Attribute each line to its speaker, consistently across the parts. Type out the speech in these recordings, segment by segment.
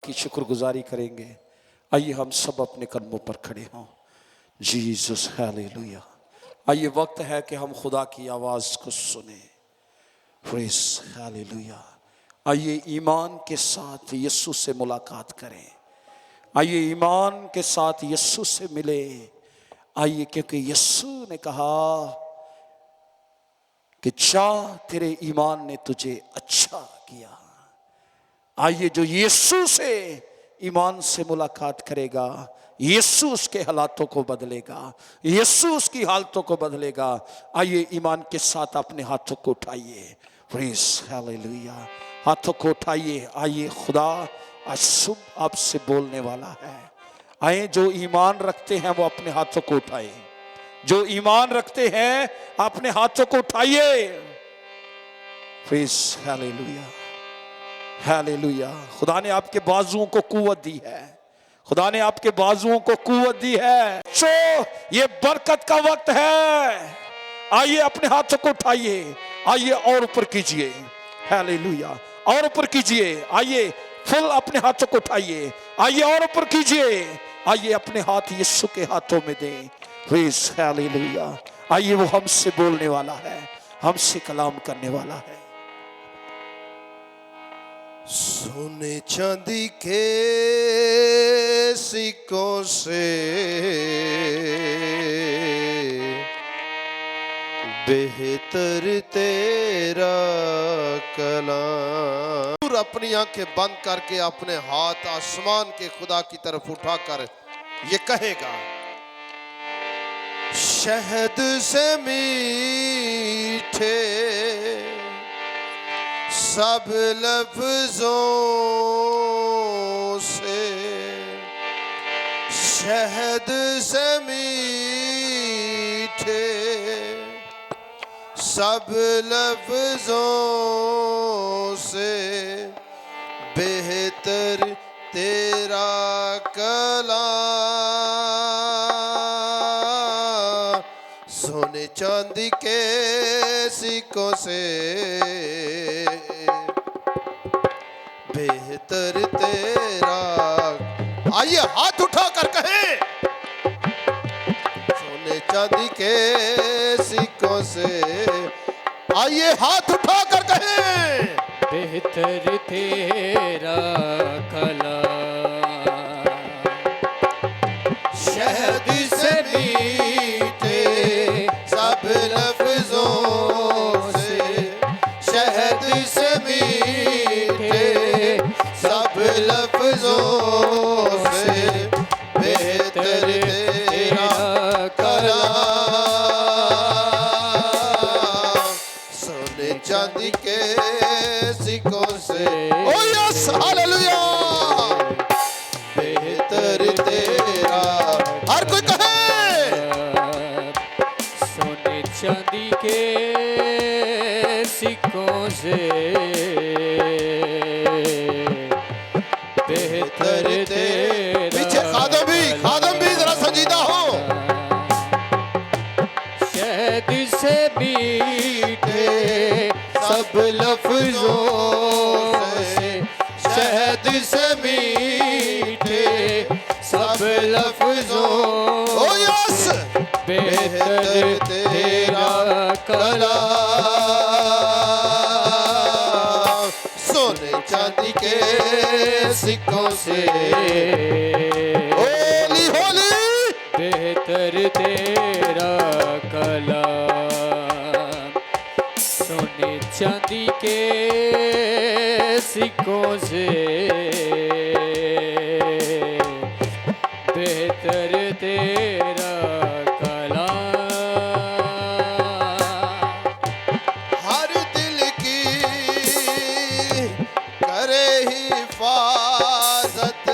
Speaker 1: की शुक्रगुजारी करेंगे। आइए हम सब अपने कदमों पर खड़े हों। Jesus hallelujah. आइए वक्त है कि हम खुदा की आवाज़ को सुने। Praise hallelujah. आइए ईमान के साथ यीशु से मुलाकात करें। आइए ईमान के साथ यीशु से मिले। आइए, क्योंकि यीशु ने कहा कि जा तेरे ईमान ने तुझे अच्छा किया। आइए, जो यीशु से ईमान से मुलाकात करेगा, यीशु उसके हालातों को बदलेगा, यीशु उसकी हालतों को बदलेगा। आइए ईमान के साथ अपने हाथों को उठाइए। Praise hallelujah. हाथों को उठाइए। आइए, खुदा आज सुबह आपसे बोलने वाला है। आइए, जो ईमान रखते हैं वो अपने हाथों को उठाए। जो ईमान रखते हैं अपने हाथों को उठाइए। Praise hallelujah hallelujah. खुदा ने आपके बाजुओं को कुव्वत दी है। खुदा ने आपके बाजुओं को कुव्वत दी है। जो ये बरकत का वक्त है। आइए अपने हाथों को उठाइए। आइए और ऊपर कीजिए। हालेलुया। और ऊपर कीजिए। आइए फुल अपने हाथों को उठाइए। आइए और ऊपर कीजिए। आइए अपने हाथ यीशु के हाथों में दें। Praise hallelujah. आइए, वो हमसे बोलने वाला है, हमसे कलाम करने वाला है।
Speaker 2: सोने चांदी के सिक्कों से बेहतर तेरा कलाम। अपनी आंखें बंद करके अपने हाथ आसमान के खुदा की तरफ उठाकर ये कहेगा, शहद से मीठे सब लफ्जों से, शहद से मीठे सब लफ्जों से बेहतर तेरा कलाम। सोने चांदी के सिक्कों से बेहतर तेरा। आइए हाथ उठाकर कहें, सोने चांदी के सिक्कों से। आइए हाथ उठाकर कहें,
Speaker 3: बेहतर तेरा कलाम।
Speaker 2: शहद से मीठे सब लफ्जों से, शहद से मीठे सब लफ्जों से बेहतर तेरा कलाम। सोने चांदी के सिक्कों से, ओ यस हालेलुया, बेहतर तेरा। हर कोई कहे,
Speaker 3: सोने चांदी के सिक्कों से बेहतर तेरा।
Speaker 2: पीछे खादम भी जरा संजीदा हो।
Speaker 3: शहद से मीठे सब लफ्जों से, शहद से मीठे सब लफ्जों।
Speaker 2: ओ यस,
Speaker 3: बेहतर तेरा कलाम।
Speaker 2: सोने चांदी के सिक्कों से, होली होली,
Speaker 3: बेहतर तेरा कलाम। सोने चांदी के सिक्कों से बेहतर तेरा कलाम।
Speaker 2: हर दिल की करे हिफाजत,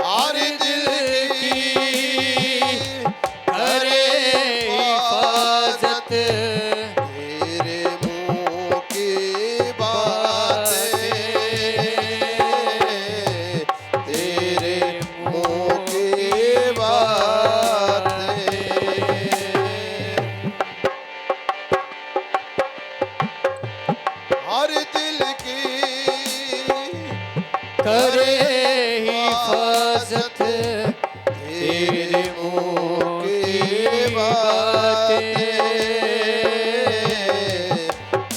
Speaker 2: हर दिल की करे हिफाजत। तेरे मुंह की बातें
Speaker 3: इज्जत तेरे मुंह की बातें,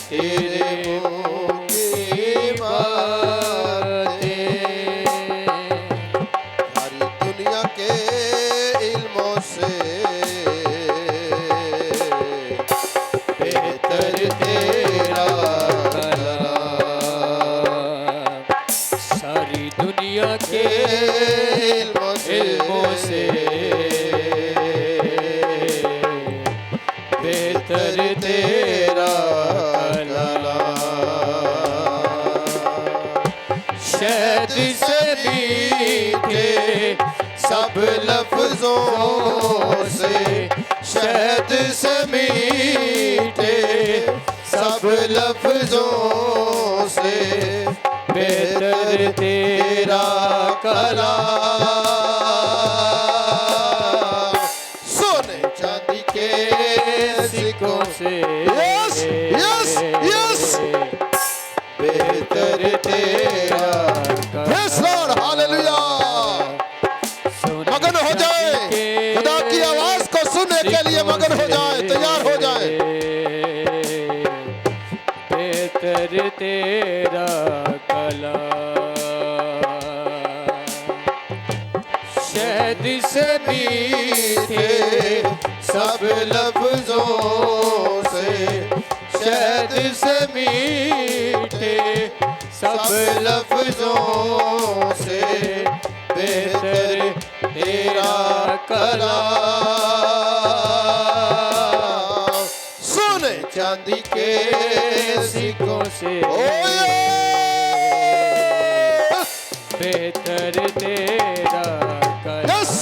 Speaker 3: तेरे मुंह की बातें।
Speaker 2: सारी दुनिया के इल्मों से
Speaker 3: बेहतर तेरा कलाम, सारी दुनिया के
Speaker 2: इल्मों
Speaker 3: इल्मों से बेहतर तेरा कलाम। शहद से मीठे
Speaker 2: सब लफ्जों से, शहद से मीठे सब लफ्जों से
Speaker 3: बेहतर तेरा कलाम।
Speaker 2: सोने चांदी के सिक्कों
Speaker 3: से
Speaker 2: यस यस यस
Speaker 3: बेहतर तेरा
Speaker 2: प्रेज़ लॉर्ड, हालेलुया। मगन हो जाए, खुदा की आवाज को सुनने के लिए मगन हो जाए, तैयार हो जाए।
Speaker 3: बेहतर तेरा कलाम। शहद से मीठे
Speaker 2: सब लफ्जों से,
Speaker 3: शहद से मीठे
Speaker 2: सब लफ्जों से बेहतर तेरा कलाम। सोने चांदी के सिक्कों
Speaker 3: से बेहतर तेरा
Speaker 2: Yes!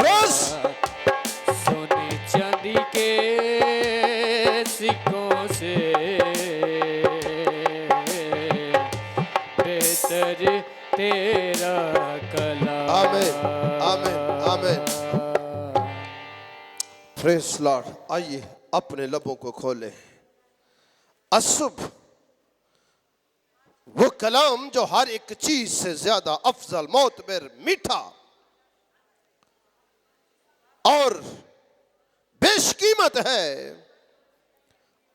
Speaker 2: Yes!
Speaker 3: सोने चांदी के सिक्कों से बेहतर तेरा कलाम।
Speaker 2: आमीन, आमीन, आमीन। Praise Lord. आइए अपने लबों को खोले। अशुभ वो कलाम जो हर एक चीज से ज्यादा अफजल, मोतबर, मीठा और बेशकीमत है,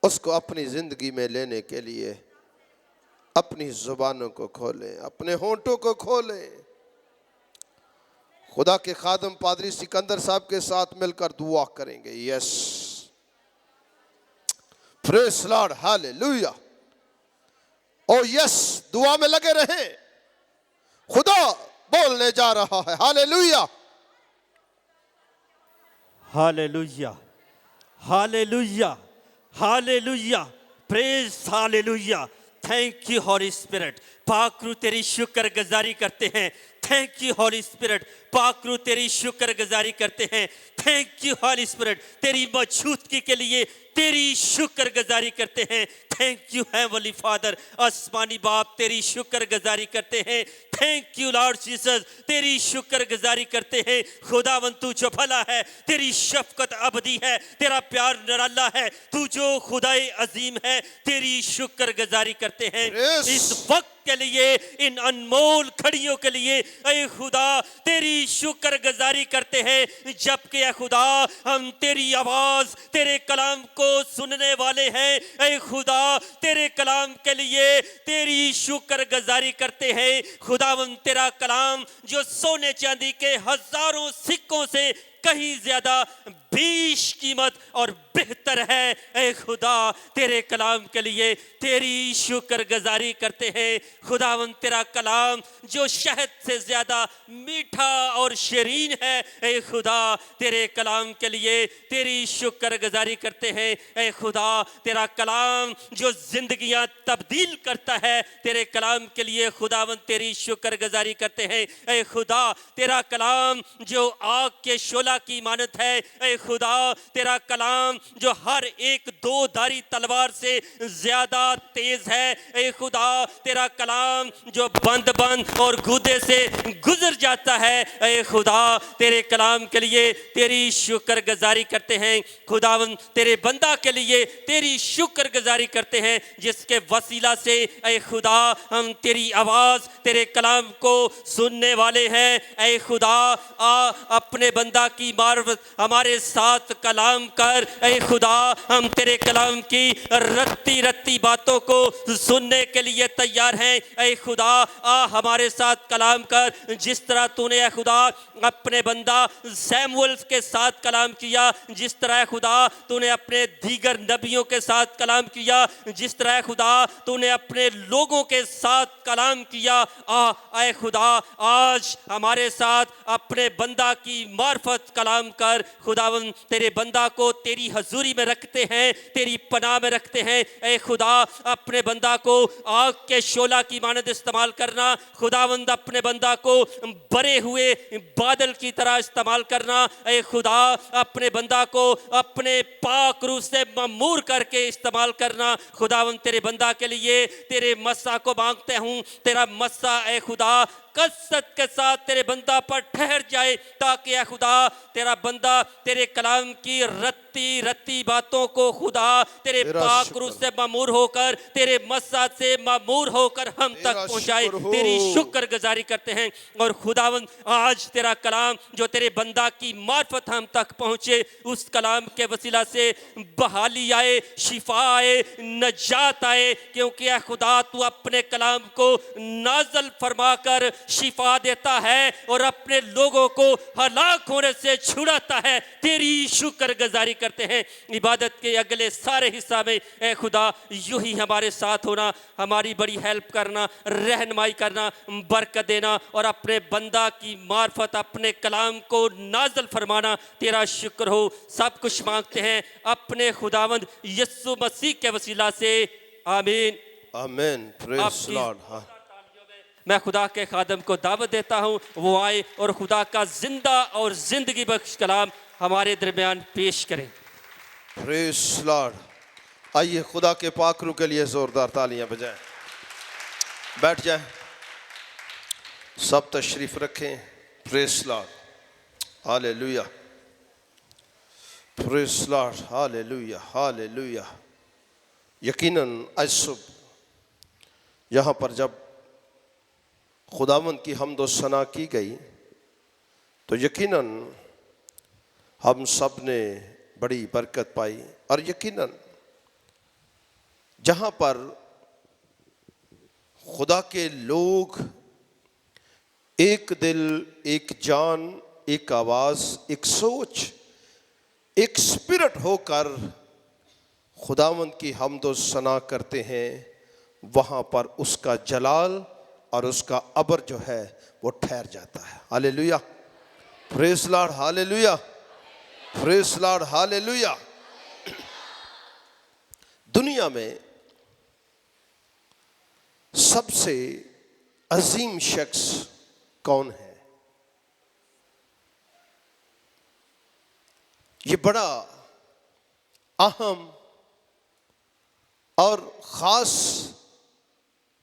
Speaker 2: उसको अपनी जिंदगी में लेने के लिए अपनी जुबानों को खोलें, अपने होंठों को खोलें। खुदा के खादम पादरी सिकंदर साहब के साथ मिलकर दुआ करेंगे। Yes, praise lord, hallelujah. Oh yes, दुआ में लगे रहें, खुदा बोलने जा रहा है। Hallelujah,
Speaker 4: hallelujah, hallelujah, hallelujah, praise hallelujah. Thank you holy spirit. पाकरू तेरी शुक्र गुजारी करते हैं। Thank you holy spirit. पाकरू तेरी शुक्र गुजारी करते हैं। Thank you holy spirit. तेरी मौजूदगी के लिए तेरी शुक्र गुजारी करते हैं। Thank you heavenly father. आसमानी बाप तेरी शुक्र गुजारी करते हैं। थैंक यू लॉर्ड जीसस, तेरी शुक्र गुजारी करते हैं। खुदावंद तू जो भला है, तेरी शफकत अबदी है, तेरा प्यार निराला है, तू जो खुदाए अजीम है, तेरी शुक्र गुजारी करते हैं।
Speaker 2: Yes.
Speaker 4: इस वक्त के लिए, इन अनमोल घड़ियों के लिए ऐ खुदा तेरी शुक्र गुजारी करते हैं। जबकि ऐ खुदा हम तेरी आवाज, तेरे कलाम को सुनने वाले हैं, ऐ खुदा तेरे कलाम के लिए तेरी शुक्र गुजारी करते हैं। खुदावंद तेरा कलाम जो सोने चांदी के हजारों सिक्कों से कहीं ज्यादा बीश कीमत और बेहतर है, ऐ खुदा तेरे कलाम के लिए तेरी शुक्र गुजारी करते हैं। खुदावंद तेरा कलाम जो शहद से ज्यादा मीठा और शरीन है, ऐ खुदा तेरे कलाम के लिए तेरी शुक्र गुजारी करते हैं। ऐ खुदा तेरा कलाम जो जिंदगियां तब्दील करता है, तेरे कलाम के लिए खुदावंद तेरी शुक्र गुजारी करते हैं। ऐ खुदा तेरा कलाम जो आग के शोला की मानत है, ऐ खुदा तेरा कलाम जो हर एक दो धारी तलवार से ज्यादा तेज है। ए खुदा तेरा कलाम जो बंद बंद और गूदे से गुजर जाता है। ए खुदा तेरे कलाम के लिए तेरी शुक्रगुजारी करते हैं। खुदावन तेरे बंदा के लिए तेरी शुक्रगुजारी करते हैं जिसके वसीला से ए खुदा हम तेरी आवाज तेरे कलाम को सुनने वाले हैं। ए खुदा अपने बंदा की मार्फत हमारे साथ कलाम कर। ए खुदा हम तेरे कलाम की रत्ती रत्ती बातों को सुनने के लिए तैयार हैं। ए खुदा हमारे साथ कलाम कर जिस तरह तूने ए खुदा अपने बंदा सैमुअल के साथ कलाम किया, जिस तरह खुदा तूने अपने दीगर नबियों के साथ कलाम किया, जिस तरह खुदा तूने अपने लोगों के साथ कलाम किया। आए खुदा आज हमारे साथ अपने बंदा की मार्फत कलाम कर। खुदावन तेरे बंदा को तेरी हजूरी में रखते हैं, तेरी पनाह में रखते हैं। ए खुदा अपने बंदा को आग के शोला की मानद इस्तेमाल करना। खुदावंद अपने बंदा को बरे हुए बादल की तरह इस्तेमाल करना। ए खुदा अपने बंदा को अपने पाक रूह से ममूर करके इस्तेमाल करना। खुदावंद तेरे बंदा के लिए तेरे मस्सा को मांगते हूँ। तेरा मस्सा ए खुदा कसरत के साथ तेरे बंदा पर ठहर जाए ताकि ए खुदा तेरा बंदा तेरे कलाम की रत्ती रत्ती बातों को खुदा तेरे पाक रूह से मामूर होकर तेरे मस्सा से मामूर होकर हम तक पहुंचाए। तेरी शुक्रगुजारी करते हैं। और खुदावंद आज तेरा कलाम जो तेरे बंदा की मार्फत हम तक पहुंचे, उस कलाम के वसीला से बहाली आए, शिफा आए, नजात आए। क्योंकि ए खुदा तू अपने कलाम को नाजल फरमा कर शिफा देता है और अपने लोगों को हलाक होने से छुड़ाता है। तेरी शुक्रगुजारी करते हैं। इबादत के अगले सारे हिस्सा में ए खुदा यूं ही हमारे साथ होना, हमारी बड़ी हेल्प करना, रहनुमाई करना, बरकत देना और अपने बंदा की मार्फत अपने कलाम को नाजल फरमाना। तेरा शुक्र हो। सब कुछ मांगते हैं अपने खुदावंद यीशु मसीह के वसीला से, आमीन
Speaker 2: आमीन। Praise Lord.
Speaker 4: मैं खुदा के खादम को दावत देता हूँ वो आए और खुदा का जिंदा और जिंदगी बख्श कलाम हमारे दरमियान पेश करें।
Speaker 2: Praise Lord. आइए खुदा के पाक रूह के लिए जोरदार तालियां बजाएं। बैठ जाएं, सब तशरीफ रखें। Praise Lord. Hallelujah, praise Lord. Hallelujah, hallelujah. यकीनन आज सुबह यहाँ पर जब खुदावंद की हम्द व सना की गई तो यकीनन हम सब ने बड़ी बरकत पाई। और यकीनन जहाँ पर खुदा के लोग एक दिल, एक जान, एक आवाज़, एक सोच, एक स्पिरिट होकर खुदावंद की हम्द व सना करते हैं, वहाँ पर उसका जलाल और उसका अबर जो है वो ठहर जाता है। Hallelujah, praise Lord. Hallelujah, praise Lord. Hallelujah. दुनिया में सबसे अजीम शख्स कौन है? ये बड़ा अहम और खास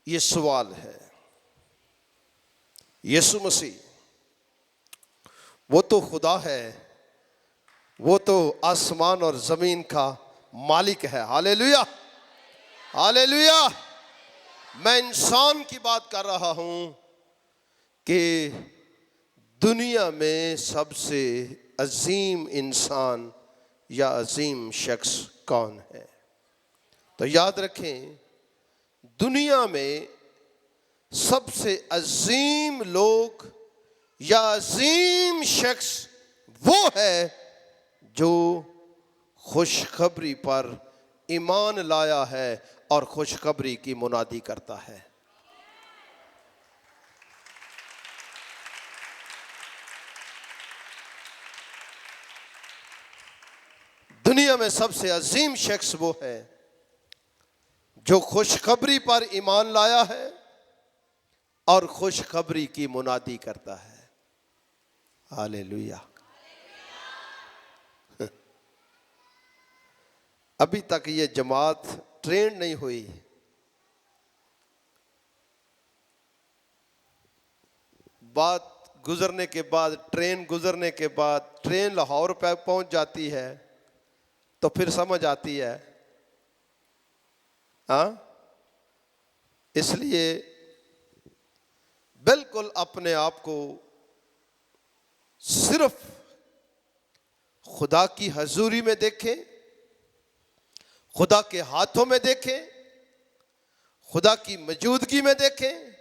Speaker 2: ये सवाल है। यीशु मसीह वो तो खुदा है, वो तो आसमान और जमीन का मालिक है। Hallelujah, hallelujah. मैं इंसान की बात कर रहा हूं कि दुनिया में सबसे अजीम इंसान या अजीम शख्स कौन है? तो याद रखें, दुनिया में सबसे अजीम लोग या अजीम शख्स वो है जो खुशखबरी पर ईमान लाया है और खुशखबरी की मुनादी करता है। दुनिया में सबसे अजीम शख्स वो है जो खुशखबरी पर ईमान लाया है और खुशखबरी की मुनादी करता है। हालेलुया। अभी तक ये जमात ट्रेन नहीं हुई। बात गुजरने के बाद, ट्रेन गुजरने के बाद, ट्रेन लाहौर पे पहुंच जाती है तो फिर समझ आती है। हाँ, इसलिए बिल्कुल अपने आप को सिर्फ खुदा की हजूरी में देखें, खुदा के हाथों में देखें, खुदा की मौजूदगी में देखें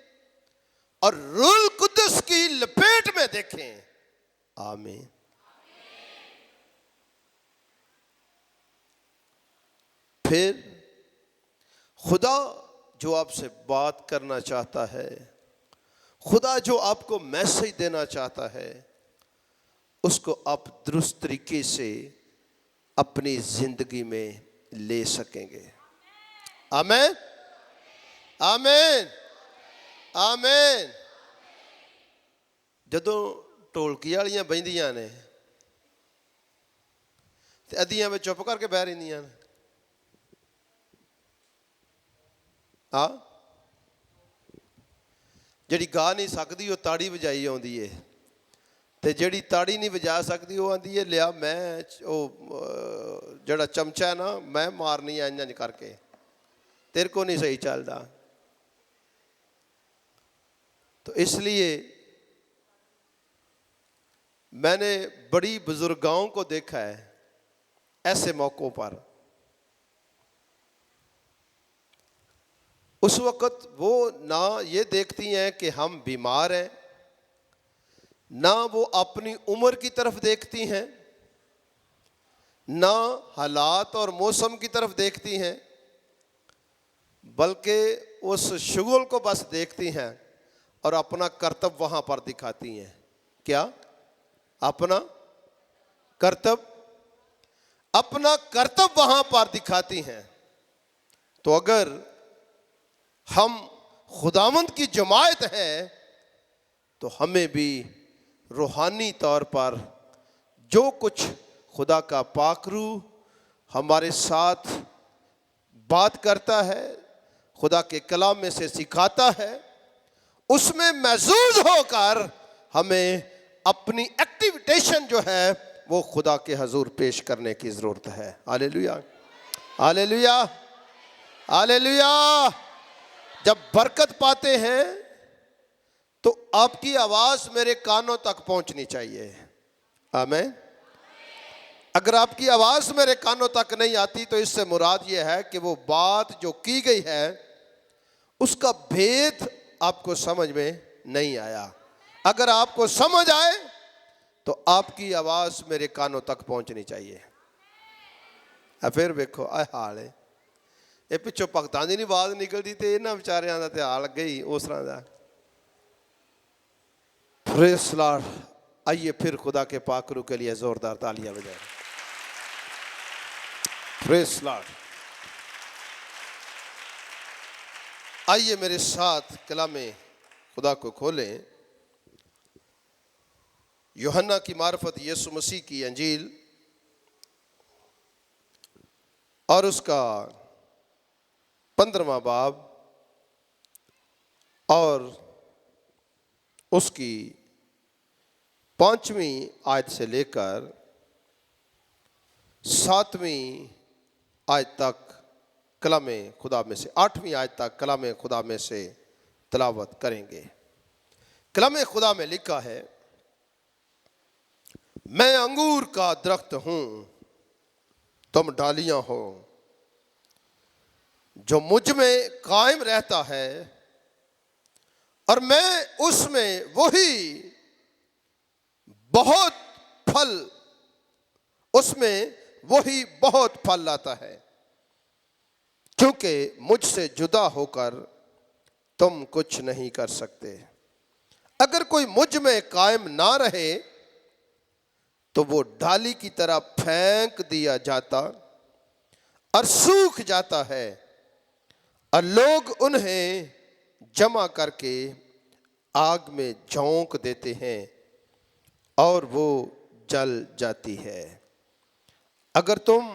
Speaker 2: और रूह कुद्दुस की लपेट में देखें। आमीन। फिर खुदा जो आपसे बात करना चाहता है, खुदा जो आपको मैसेज देना चाहता है, उसको आप दुरुस्त तरीके से अपनी जिंदगी में ले सकेंगे। आमीन, आमीन, आमीन। जदों ढोलकी वालियां बहिंदियां ने ते अद्धियां में चुप करके बह रहिंदियां ने। हाँ, जिहड़ी गा नहीं सकती वो ताड़ी वजाई आउंदी है, ते जिहड़ी ताड़ी नहीं वजा सकती वो आंदी है लिया मैं जिहड़ा चमचा है ना मैं मारनी है इंज करके, तेरे को नहीं सही चलता। तो इसलिए मैंने बड़ी बुजुर्गाओं को देखा है ऐसे मौक़ों पर, उस वक़्त वो ना ये देखती हैं कि हम बीमार हैं, ना वो अपनी उम्र की तरफ देखती हैं, ना हालात और मौसम की तरफ देखती हैं, बल्कि उस शुगल को बस देखती हैं और अपना कर्तव्य वहाँ पर दिखाती हैं। क्या? अपना कर्तव्य, अपना कर्तव्य वहाँ पर दिखाती हैं। तो अगर हम खुदावंद की जमात है तो हमें भी रूहानी तौर पर जो कुछ खुदा का पाक रूह हमारे साथ बात करता है, खुदा के कलाम में से सिखाता है, उसमें महसूस होकर हमें अपनी एक्टिविटेशन जो है वो खुदा के हजूर पेश करने की ज़रूरत है। Hallelujah, hallelujah, hallelujah. जब बरकत पाते हैं तो आपकी आवाज़ मेरे कानों तक पहुंचनी चाहिए। आमीन। अगर आपकी आवाज़ मेरे कानों तक नहीं आती तो इससे मुराद ये है कि वो बात जो की गई है उसका भेद आपको समझ में नहीं आया। अगर आपको समझ आए तो आपकी आवाज़ मेरे कानों तक पहुंचनी चाहिए। फिर देखो आ हाल है ये पिछों भगतां दी नहीं आवाज़ निकलती तो इन्हां विचारियां दा ते हाल अगे ही उस तरह का। Praise the Lord. आइए फिर खुदा के पाक रूह के लिए जोरदार तालियां बजाएं। Praise the Lord. आइए मेरे साथ कलामे खुदा को खोलें। यूहन्ना की मार्फत यीशु मसीह की अंजील और उसका 15वां बाब और उसकी 5वीं आयत से लेकर 7वीं आयत तक कलामे खुदा में से 8वीं आयत तक कलामे खुदा में से तिलावत करेंगे। कलामे खुदा में लिखा है, मैं अंगूर का दरख्त हूं, तुम डालियां हो। जो मुझ में कायम रहता है और मैं उसमें, वही बहुत फल, उसमें वही बहुत फल लाता है, क्योंकि मुझसे जुदा होकर तुम कुछ नहीं कर सकते। अगर कोई मुझ में कायम ना रहे तो वो डाली की तरह फेंक दिया जाता और सूख जाता है और लोग उन्हें जमा करके आग में झोंक देते हैं और वो जल जाती है। अगर तुम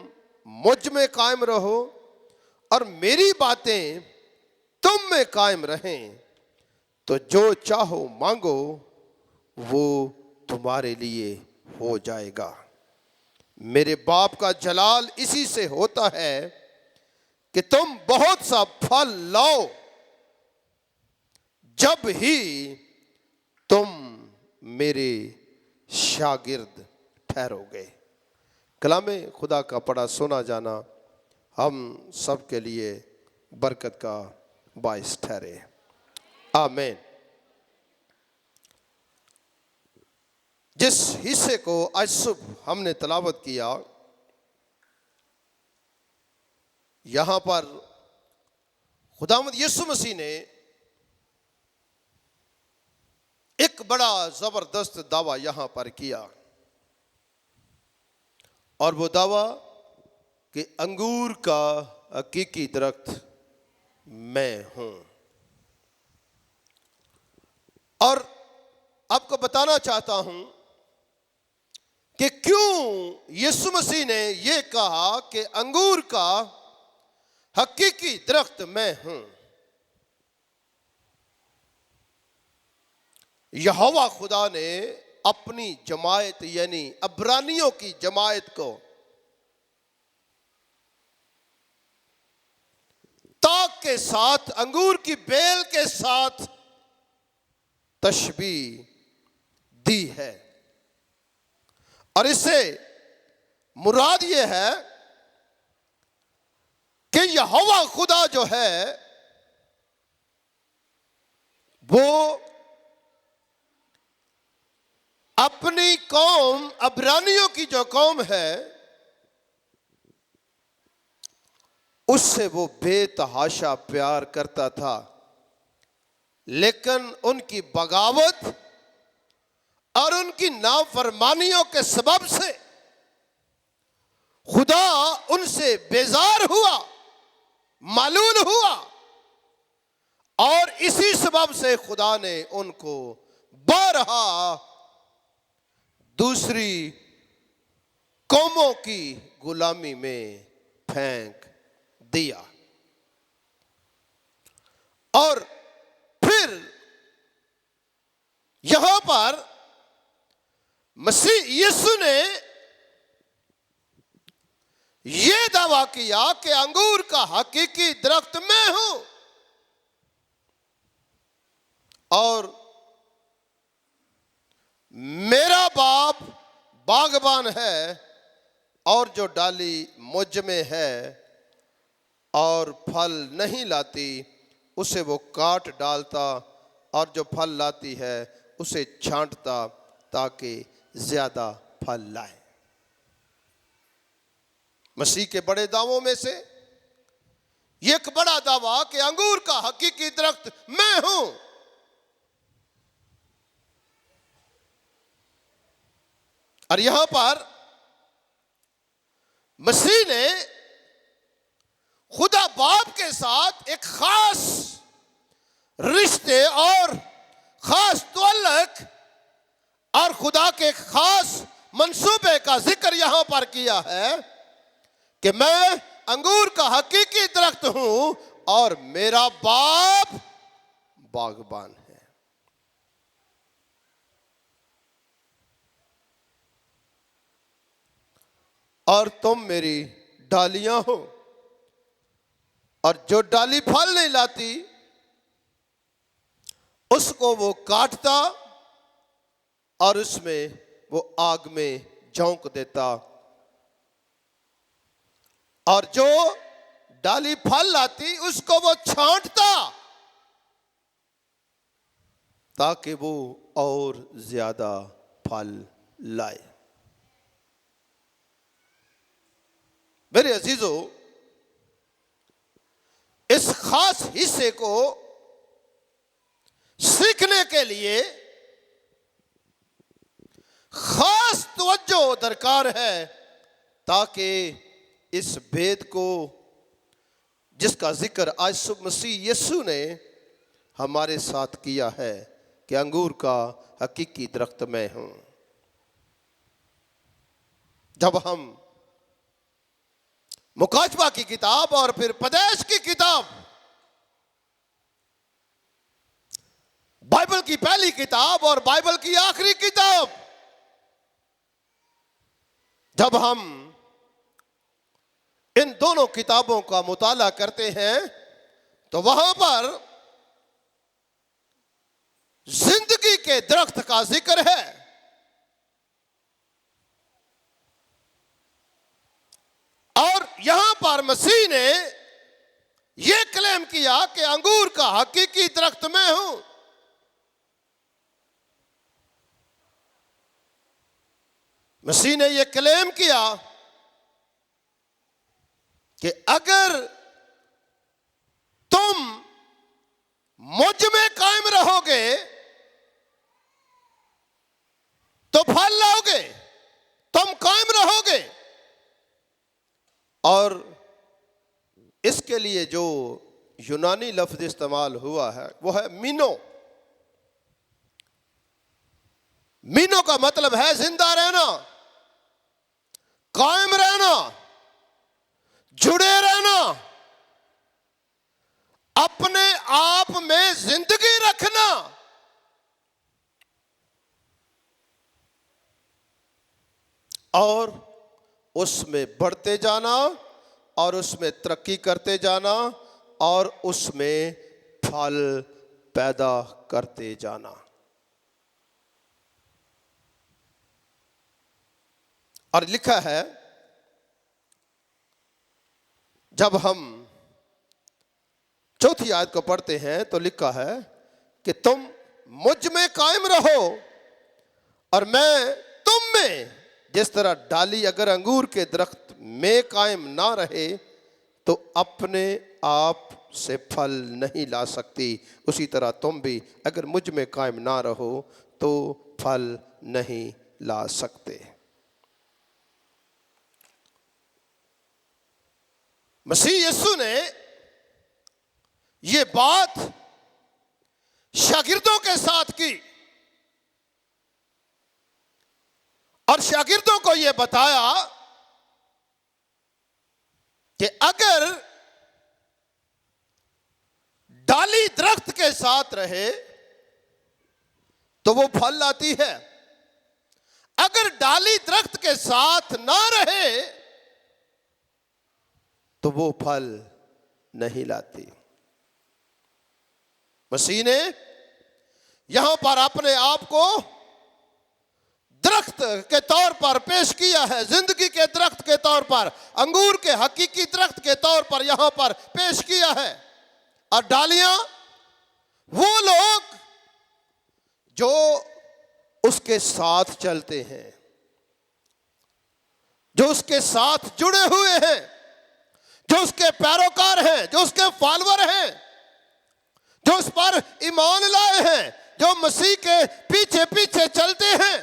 Speaker 2: मुझ में कायम रहो और मेरी बातें तुम में कायम रहें, तो जो चाहो मांगो वो तुम्हारे लिए हो जाएगा। मेरे बाप का जलाल इसी से होता है कि तुम बहुत सा फल लाओ, जब ही तुम मेरे शागिर्द ठहरोगे। कलामे खुदा का पढ़ा सुना जाना हम सब के लिए बरकत का बाइस ठहरे। आमीन। जिस हिस्से को आज सुबह हमने तलावत किया, यहां पर खुदावंद यीशु मसीह ने एक बड़ा जबरदस्त दावा यहां पर किया, और वो दावा कि अंगूर का हकीकी दरख्त मैं हूं। और आपको बताना चाहता हूं कि क्यों यीशु मसीह ने यह कहा कि अंगूर का हकीकी दरख्त मैं हूं। यहोवा खुदा ने अपनी जमायत यानी अब्रानियों की जमायत को ताक के साथ, अंगूर की बेल के साथ तशबीह दी है, और इससे मुराद यह है कि यहोवा खुदा जो है वो अपनी कौम अब्रानियों की जो कौम है उससे वो बेतहाशा प्यार करता था, लेकिन उनकी बगावत और उनकी नाफरमानियों के सबब से खुदा उनसे बेजार हुआ, मालूल हुआ, और इसी सबब से खुदा ने उनको बारहा दूसरी कौमों की गुलामी में फेंक दिया। और फिर यहां पर मसीह यीशु ने यह दावा किया कि अंगूर का हकीकी दरख्त मैं हूं, और मेरा बाप बागबान है, और जो डाली मुझ में है और फल नहीं लाती उसे वो काट डालता, और जो फल लाती है उसे छांटता ताकि ज्यादा फल लाए। मसीह के बड़े दावों में से एक बड़ा दावा कि अंगूर का हकीकी दरख्त मैं हूं। और यहां पर मसीह ने खुदा बाप के साथ एक खास रिश्ते और खास तअल्लुक और खुदा के खास मंसूबे का जिक्र यहां पर किया है कि मैं अंगूर का हकीकी दरख्त हूं और मेरा बाप बागबान है। और तुम मेरी डालियां हो, और जो डाली फल नहीं लाती उसको वो काटता और उसमें वो आग में झोंक देता, और जो डाली फल लाती उसको वो छांटता ताकि वो और ज्यादा फल लाए। मेरे अजीजों, इस खास हिस्से को सीखने के लिए खास तवज्जो दरकार है, ताकि इस भेद को जिसका जिक्र आज सुबह मसीह यीशु ने हमारे साथ किया है कि अंगूर का हकीकी दरख्त मैं हूं। जब हम मुकाशवा की किताब और फिर पैदाइश की किताब, बाइबल की पहली किताब और बाइबल की आखिरी किताब, जब हम इन दोनों किताबों का मुताला करते हैं तो वहां पर जिंदगी के दरख्त का जिक्र है। और यहां पर मसीह ने यह क्लेम किया कि अंगूर का हकीकी दरख्त मैं हूं। मसीह ने यह क्लेम किया कि अगर तुम मुझ में कायम रहोगे तो फल लाओगे, तुम कायम रहोगे। और इसके लिए जो यूनानी लफ्ज इस्तेमाल हुआ है वो है मीनो। मीनो का मतलब है जिंदा रहना, कायम रहना, जुड़े रहना, अपने आप में जिंदगी रखना। और उसमें बढ़ते जाना और उसमें तरक्की करते जाना और उसमें फल पैदा करते जाना। और लिखा है, जब हम चौथी आयत को पढ़ते हैं तो लिखा है कि तुम मुझ में कायम रहो और मैं तुम में। जिस तरह डाली अगर अंगूर के दरख्त में कायम ना रहे तो अपने आप से फल नहीं ला सकती, उसी तरह तुम भी अगर मुझ में कायम ना रहो तो फल नहीं ला सकते। मसीह यीशु ने ये बात शागिर्दों के साथ की और शागिर्दों को यह बताया कि अगर डाली दरख्त के साथ रहे तो वो फल लाती है, अगर डाली दरख्त के साथ ना रहे तो वो फल नहीं लाती। मसीह ने यहां पर अपने आप को दरख्त के तौर पर पेश किया है, जिंदगी के दरख्त के तौर पर, अंगूर के हकीकी दरख्त के तौर पर यहां पर पेश किया है। और डालियां वो लोग जो उसके साथ चलते हैं, जो उसके साथ जुड़े हुए हैं, जो उसके पैरोकार हैं, जो उसके फॉलोअर हैं, जो उस पर ईमान लाए हैं, जो मसीह के पीछे पीछे चलते हैं।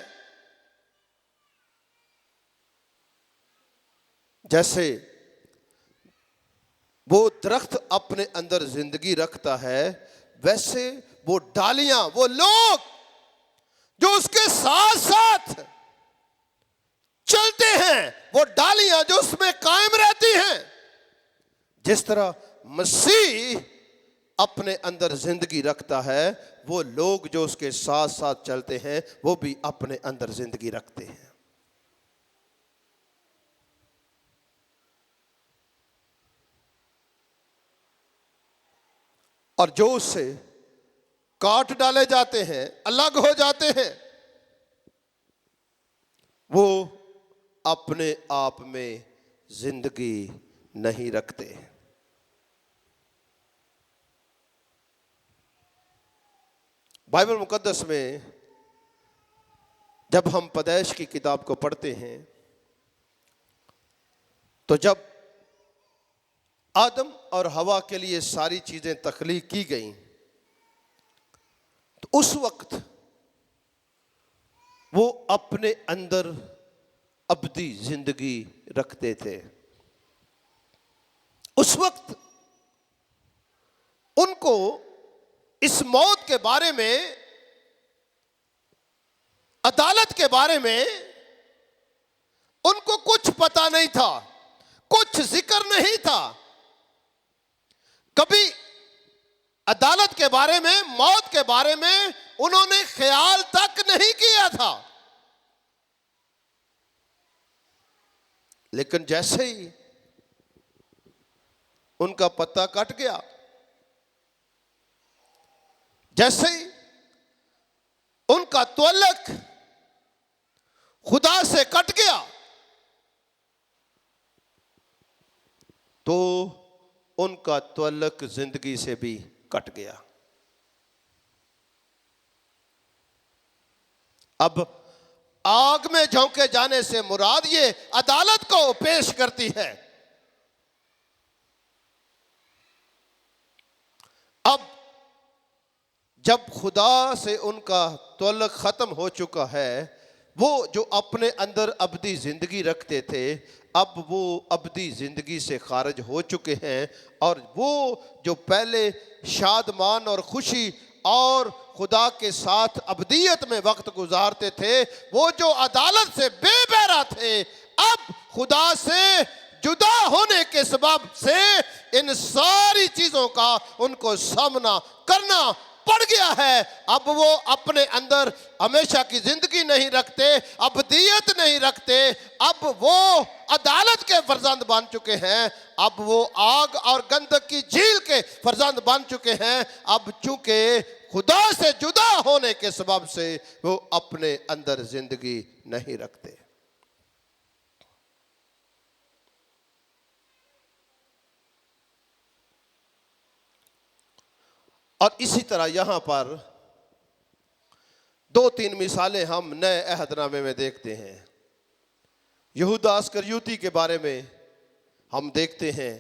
Speaker 2: जैसे वो दरख्त अपने अंदर जिंदगी रखता है, वैसे वो डालियां, वो लोग जो उसके साथ साथ चलते हैं, वो डालियां जो उसमें कायम रहती हैं। जिस तरह मसीह अपने अंदर जिंदगी रखता है, वो लोग जो उसके साथ साथ चलते हैं वो भी अपने अंदर जिंदगी रखते हैं। और जो उससे काट डाले जाते हैं, अलग हो जाते हैं, वो अपने आप में जिंदगी नहीं रखते। बाइबल मुकद्दस में जब हम पैदाइश की किताब को पढ़ते हैं तो जब आदम और हवा के लिए सारी चीजें तख्लीक की गईं तो उस वक्त वो अपने अंदर अबदी जिंदगी रखते थे। उस वक्त उनको इस मौत के बारे में, अदालत के बारे में उनको कुछ पता नहीं था, कुछ जिक्र नहीं था। कभी अदालत के बारे में, मौत के बारे में उन्होंने ख्याल तक नहीं किया था। लेकिन जैसे ही उनका पत्ता कट गया, जैसे ही उनका तअल्लुक खुदा से कट गया, तो उनका तअल्लुक जिंदगी से भी कट गया। अब आग में झोंके जाने से मुराद ये अदालत को पेश करती है। अब जब खुदा से उनका तअल्लुक खत्म हो चुका है, वो जो अपने अंदर अबदी जिंदगी रखते थे, अब वो अबदी जिंदगी से खारिज हो चुके हैं, और वो जो पहले शादमान और खुशी और खुदा के साथ अबदियत में वक्त गुजारते थे, वो जो अदालत से बेबहरा थे, अब खुदा से जुदा होने के सबब से इन सारी चीजों का उनको सामना करना पड़ गया है। अब वो अपने अंदर हमेशा की जिंदगी नहीं रखते, अबदियत नहीं रखते, अब वो अदालत के फर्जंद बन चुके हैं, अब वो आग और गंधक की झील के फर्जंद बन चुके हैं। अब चूंकि खुदा से जुदा होने के सबब से वो अपने अंदर जिंदगी नहीं रखते। और इसी तरह यहां पर 2-3 मिसालें हम नए अहदनामे में देखते हैं। यहूदा अस्करियोती के बारे में हम देखते हैं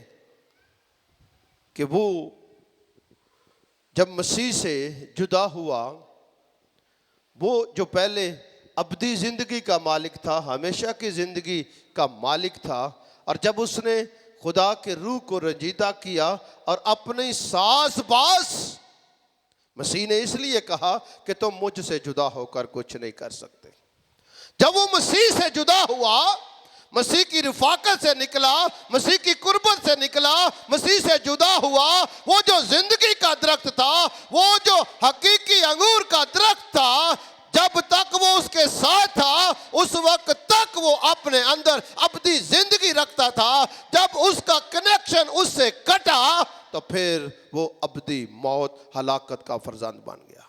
Speaker 2: कि वो जब मसीह से जुदा हुआ, वो जो पहले अबदी जिंदगी का मालिक था, हमेशा की जिंदगी का मालिक था, और जब उसने खुदा के रूह को रंजीदा किया और अपनी सास बास, मसीह ने इसलिए कहा कि तुम मुझसे जुदा होकर कुछ नहीं कर सकते। जब वो मसीह से जुदा हुआ, मसीह की रिफाकत से निकला, मसीह की कुर्बत से निकला, मसीह से जुदा हुआ, वो जो जिंदगी का दरख्त था, वो जो हकीकी अंगूर का दरख्त था, जब तक वो उसके साथ था, उस वक्त तक वो अपने अंदर अपनी जिंदगी रखता था। जब उसका कनेक्शन उससे कटा, तो फिर वो अबदी मौत, हलाकत का फर्जंद बन गया।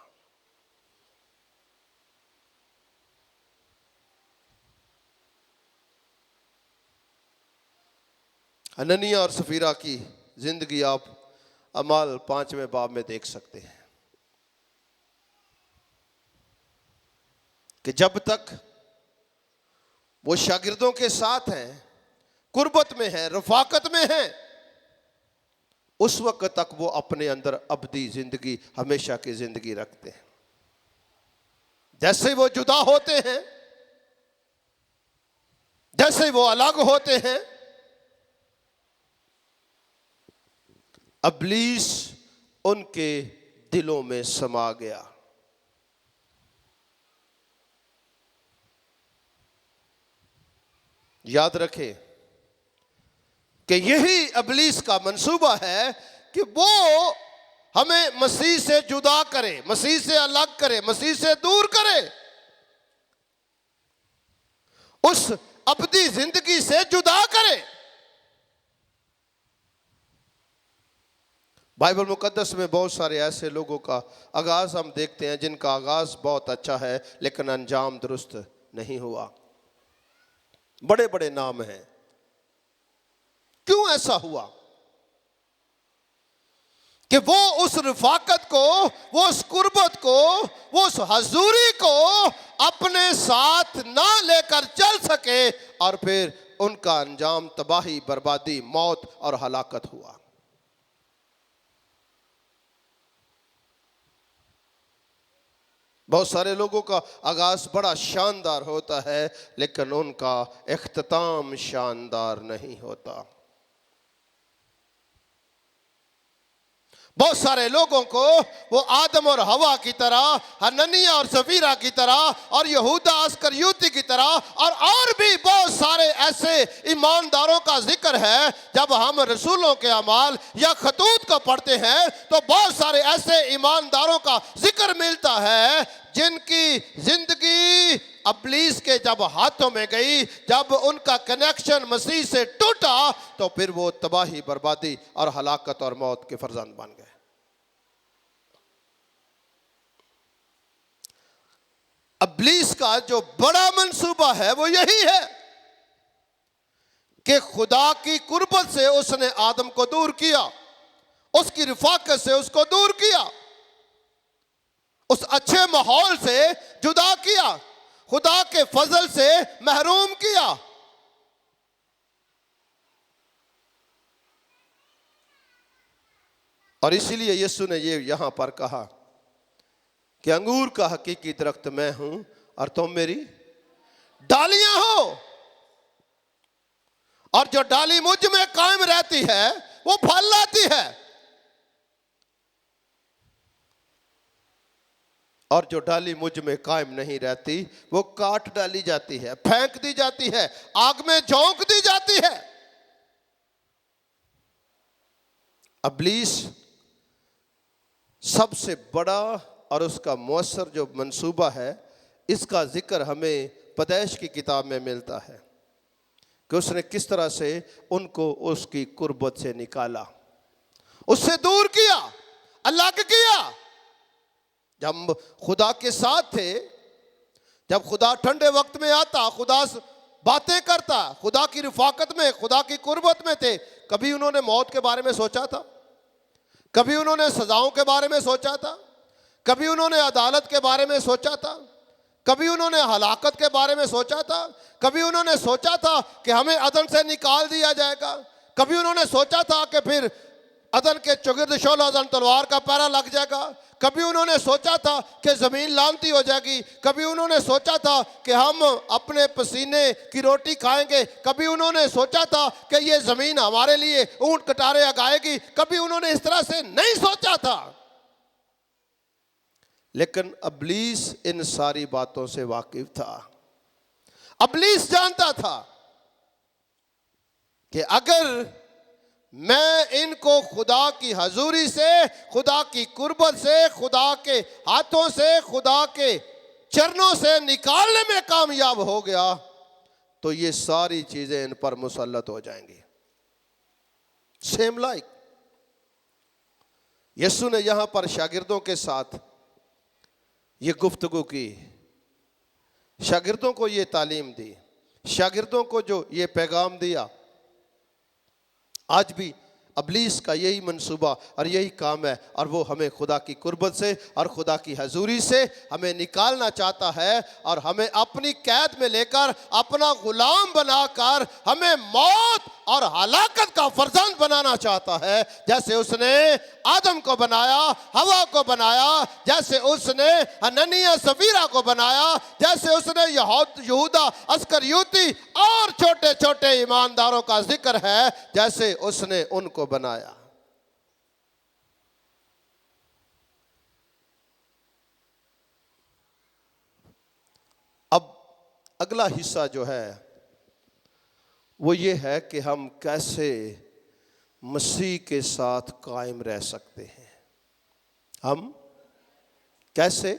Speaker 2: हननिया और सफीरा की जिंदगी आप अमाल 5वें बाब में देख सकते हैं कि जब तक वो शागिर्दों के साथ हैं, कुर्बत में हैं, रफाकत में हैं, उस वक्त तक वो अपने अंदर अबदी जिंदगी, हमेशा की जिंदगी रखते हैं। जैसे वो जुदा होते हैं, जैसे वो अलग होते हैं, इब्लीस उनके दिलों में समा गया। याद रखें कि यही इब्लीस का मंसूबा है कि वो हमें मसीह से जुदा करे, मसीह से अलग करे, मसीह से दूर करे, उस अबदी जिंदगी से जुदा करे। बाइबल मुकद्दस में बहुत सारे ऐसे लोगों का आगाज हम देखते हैं जिनका आगाज बहुत अच्छा है लेकिन अंजाम दुरुस्त नहीं हुआ। बड़े बड़े नाम हैं। क्यों ऐसा हुआ कि वो उस रफाकत को, वो उस कुर्बत को, वो उस हजूरी को अपने साथ ना लेकर चल सके, और फिर उनका अंजाम तबाही, बर्बादी, मौत और हलाकत हुआ। बहुत सारे लोगों का आगाज बड़ा शानदार होता है लेकिन उनका इख्तिताम शानदार नहीं होता। बहुत सारे लोगों को वो आदम और हवा की तरह, हननिया और सफीरा की तरह, और यहूदा अस्करियोती की तरह, और भी बहुत सारे ऐसे ईमानदारों का जिक्र है। जब हम रसूलों के अमाल या खतूत को पढ़ते हैं तो बहुत सारे ऐसे ईमानदारों का जिक्र मिलता है जिनकी जिंदगी इब्लीस के जब हाथों में गई, जब उनका कनेक्शन मसीह से टूटा, तो फिर वो तबाही, बर्बादी और हलाकत और मौत के फरजंद बन गए। इब्लीस का जो बड़ा मंसूबा है वो यही है कि खुदा की कुर्बत से उसने आदम को दूर किया, उसकी रिफाकत से उसको दूर किया, उस अच्छे माहौल से जुदा किया, खुदा के फजल से महरूम किया। और इसीलिए यीशु ने ये यहां पर कहा कि अंगूर का हकीकी दरख्त मैं हूं और तुम मेरी डालियां हो, और जो डाली मुझ में कायम रहती है वो फल लाती है, और जो डाली मुझ में कायम नहीं रहती वो काट डाली जाती है, फेंक दी जाती है, आग में झोंक दी जाती है। इब्लीस सबसे बड़ा और उसका मौसर जो मंसूबा है, इसका जिक्र हमें पैदाइश की किताब में मिलता है कि उसने किस तरह से उनको उसकी कुर्बत से निकाला, उससे दूर किया, अलग किया। जब खुदा के साथ थे, जब खुदा ठंडे वक्त में आता, खुदा बातें करता, खुदा की रिफाकत में, खुदा की कुर्बत में थे, कभी उन्होंने मौत के बारे में सोचा था? कभी उन्होंने सजाओं के बारे में सोचा था? कभी उन्होंने अदालत के बारे में सोचा था? कभी उन्होंने हलाकत के बारे में सोचा था? कभी उन्होंने सोचा था कि हमें अदन से निकाल दिया जाएगा? कभी उन्होंने सोचा था कि फिर अदन के चौगिर्द शोल अदन तलवार का पैरा लग जाएगा? कभी उन्होंने सोचा था कि ज़मीन लानती हो जाएगी? कभी उन्होंने सोचा था कि हम अपने पसीने की रोटी खाएंगे? कभी उन्होंने सोचा था कि ये ज़मीन हमारे लिए ऊंट कटारे उगाएगी? कभी उन्होंने इस तरह से नहीं सोचा था। लेकिन इब्लीस इन सारी बातों से वाकिफ था। इब्लीस जानता था कि अगर मैं इनको खुदा की हजूरी से, खुदा की कुर्बत से, खुदा के हाथों से, खुदा के चरणों से निकालने में कामयाब हो गया, तो ये सारी चीजें इन पर मुसल्लत हो जाएंगी। सेम लाइक यीशु ने यहां पर शागिर्दों के साथ ये गुफ्तगू की, शागिर्दों को ये तालीम दी, शागिर्दों को जो ये पैगाम दिया। आज भी इब्लीस का यही मंसूबा और यही काम है, और वो हमें खुदा की कुर्बत से और खुदा की हजूरी से हमें निकालना चाहता है, और हमें अपनी कैद में लेकर, अपना गुलाम बनाकर हमें मौत और हलाकत का फर्जंद बनाना चाहता है। जैसे उसने आदम को बनाया, हवा को बनाया, जैसे उसने हननिया सफीरा को बनाया, जैसे उसने यहूदा अस्करियोती और छोटे छोटे ईमानदारों का जिक्र है, जैसे उसने उनको बनाया। अब अगला हिस्सा जो है वो ये है कि हम कैसे मसीह के साथ कायम रह सकते हैं। हम कैसे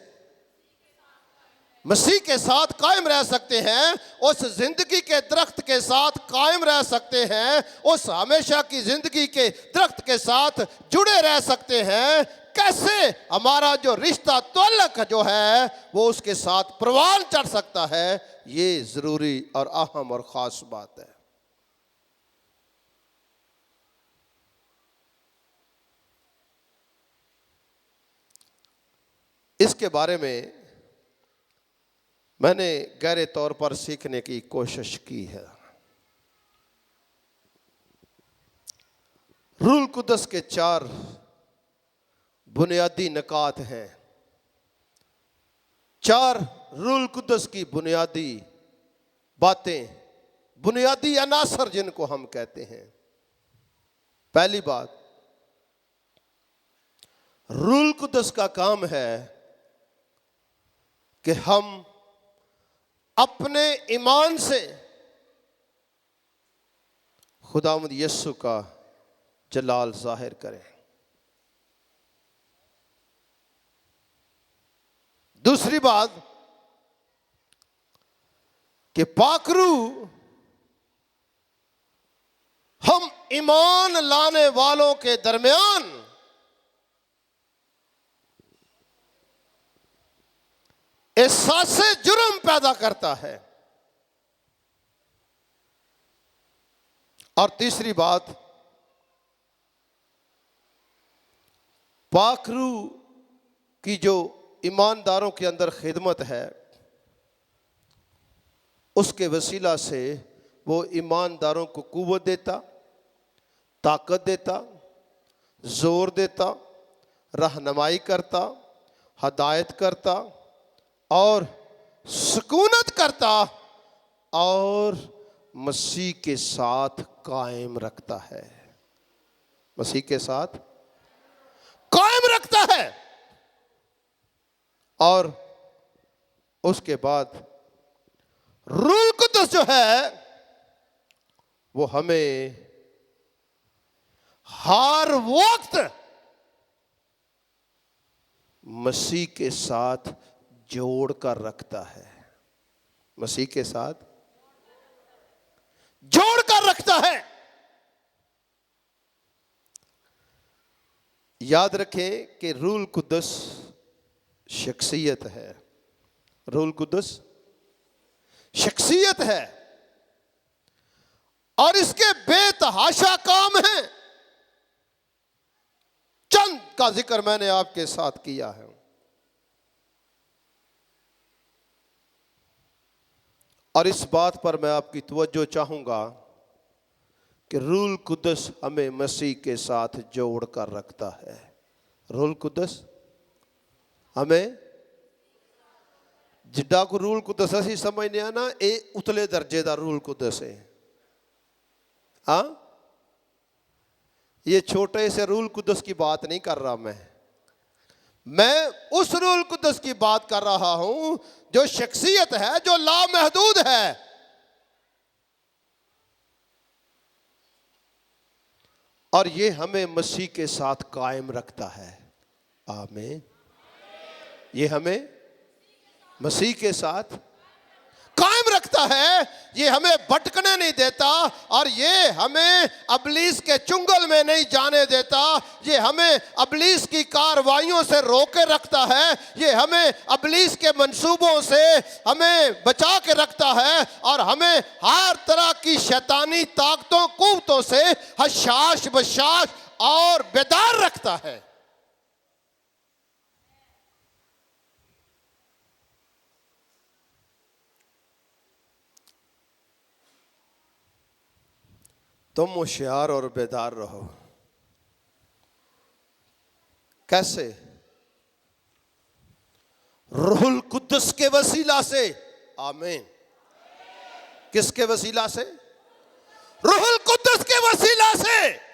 Speaker 2: मसीह के साथ कायम रह सकते हैं, उस जिंदगी के दरख्त के साथ कायम रह सकते हैं, उस हमेशा की जिंदगी के दरख्त के साथ जुड़े रह सकते हैं। कैसे हमारा जो रिश्ता तअल्लुक़ जो है वो उसके साथ परवान चढ़ सकता है, ये जरूरी और अहम और खास बात है। इसके बारे में मैंने गहरे तौर पर सीखने की कोशिश की है। रूह कुद्दस के 4 बुनियादी निकात हैं, 4 रूह कुद्दस की बुनियादी बातें, बुनियादी अनासर जिनको हम कहते हैं। पहली बात, रूल कुदस का काम है कि हम अपने ईमान से खुदावंद यीशु का जलाल जाहिर करें। दूसरी बात कि पाकरू हम ईमान लाने वालों के दरमियान एहसास जुर्म पैदा करता है। और तीसरी बात, पाकरू की जो ईमानदारों के अंदर खिदमत है, उसके वसीला से वो ईमानदारों को कुव्वत देता, ताकत देता, जोर देता, रहनुमाई करता, हदायत करता और सुकूनत करता और मसीह के साथ कायम रखता है। मसीह के साथ कायम रखता है। और उसके बाद रूह कुदस जो है वो हमें हर वक्त मसीह के साथ जोड़ कर रखता है। मसीह के साथ जोड़ कर रखता है। याद रखें कि रूल कुदस शख्सियत है। रूल कुदस शख्सियत है और इसके बेतहाशा काम है। चंद का जिक्र मैंने आपके साथ किया है। और इस बात पर मैं आपकी तवज्जो चाहूंगा कि रूल कुदस हमें मसीह के साथ जोड़ कर रखता है। रूल कुदस हमें जिड्डा को रूल कुदस असी समझने आ ना, ये उतले दर्जे का रूल कुदस है। हाँ, ये छोटे से रूल कुदस की बात नहीं कर रहा मैं उस रूल कुदस की बात कर रहा हूं जो शख्सियत है, जो लामहदूद है। और ये हमें मसीह के साथ कायम रखता है। आमीन। ये हमें मसीह के साथ कायम रखता है। ये हमें भटकने नहीं देता और ये हमें अबलीस के चुंगल में नहीं जाने देता। ये हमें अबलीस की कार्रवाइयों से रोके रखता है। ये हमें अबलीस के मंसूबों से हमें बचा के रखता है और हमें हर तरह की शैतानी ताकतों कुव्वतों से हशाश बशाश और बेदार रखता है। तुम होशियार और बेदार रहो। कैसे? रूहुल कुद्दस के वसीला से। आमीन। किसके वसीला से? रूहुल कुद्दस के वसीला से।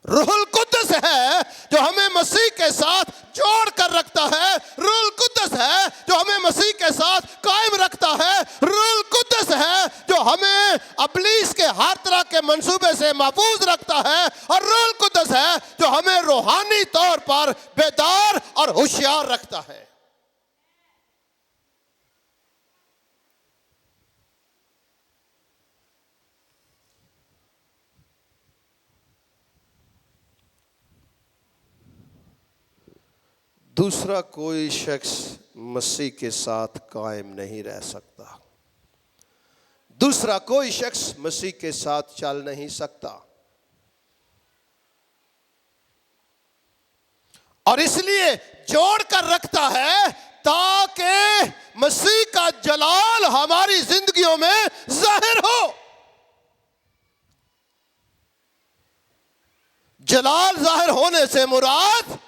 Speaker 2: रूहुल कुद्दस है जो हमें मसीह के साथ जोड़ कर रखता है। रूहुल कुद्दस है जो हमें मसीह के साथ कायम रखता है। रूहुल कुद्दस है जो हमें अबलीस के हर तरह के मंसूबे से महफूज रखता है। और रूहुल कुद्दस है जो हमें रूहानी तौर पर बेदार और होशियार रखता है। दूसरा कोई शख्स मसीह के साथ कायम नहीं रह सकता। दूसरा कोई शख्स मसीह के साथ चल नहीं सकता। और इसलिए जोड़ कर रखता है ताकि मसीह का जलाल हमारी जिंदगियों में जाहिर हो। जलाल जाहिर होने से मुराद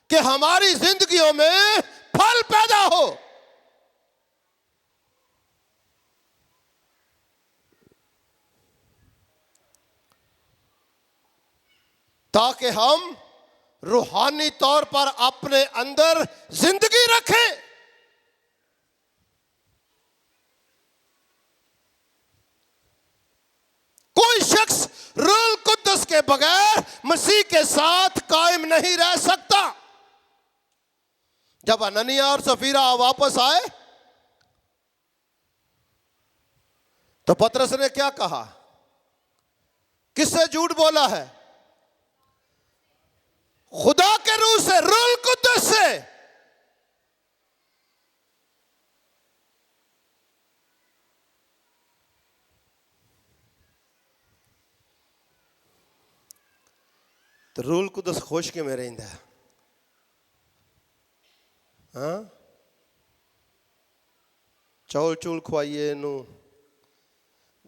Speaker 2: कि हमारी जिंदगियों में फल पैदा हो। ताकि हम रूहानी तौर पर अपने अंदर जिंदगी रखें। कोई शख्स रूह कुद्दस के बगैर मसीह के साथ कायम नहीं रह सकता। जब अननिया और सफीरा वापस आए तो पतरस ने क्या कहा? किससे झूठ बोला है? खुदा के रूह से, रूह कुद्दस से। तो रूह कुद्दस खुश के में रहिंदा है। हाँ, चौल चूल खवाइए इनू,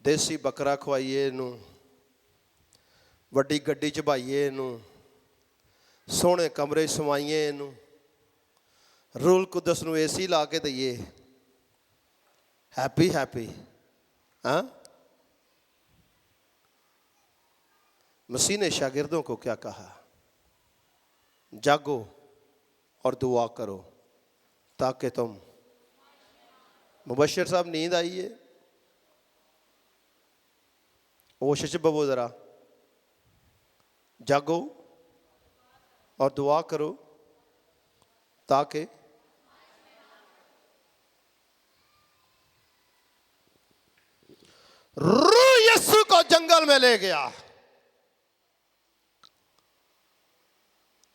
Speaker 2: देसी बकरा खवाइए इनू, वड्डी गड्डी चबाइए इनू, सोहने कमरे सवाइए इनू, रूह कुद्दस नू एसी ला के दईए, हैप्पी हैप्पी। हाँ, मसीह ने शागिर्दों को क्या कहा? जागो और दुआ करो ताकि तुम, मुबश्शिर साहब नींद आई है, होश च बवो जरा, जागो और दुआ करो ताकि रूह यीशु को जंगल में ले गया।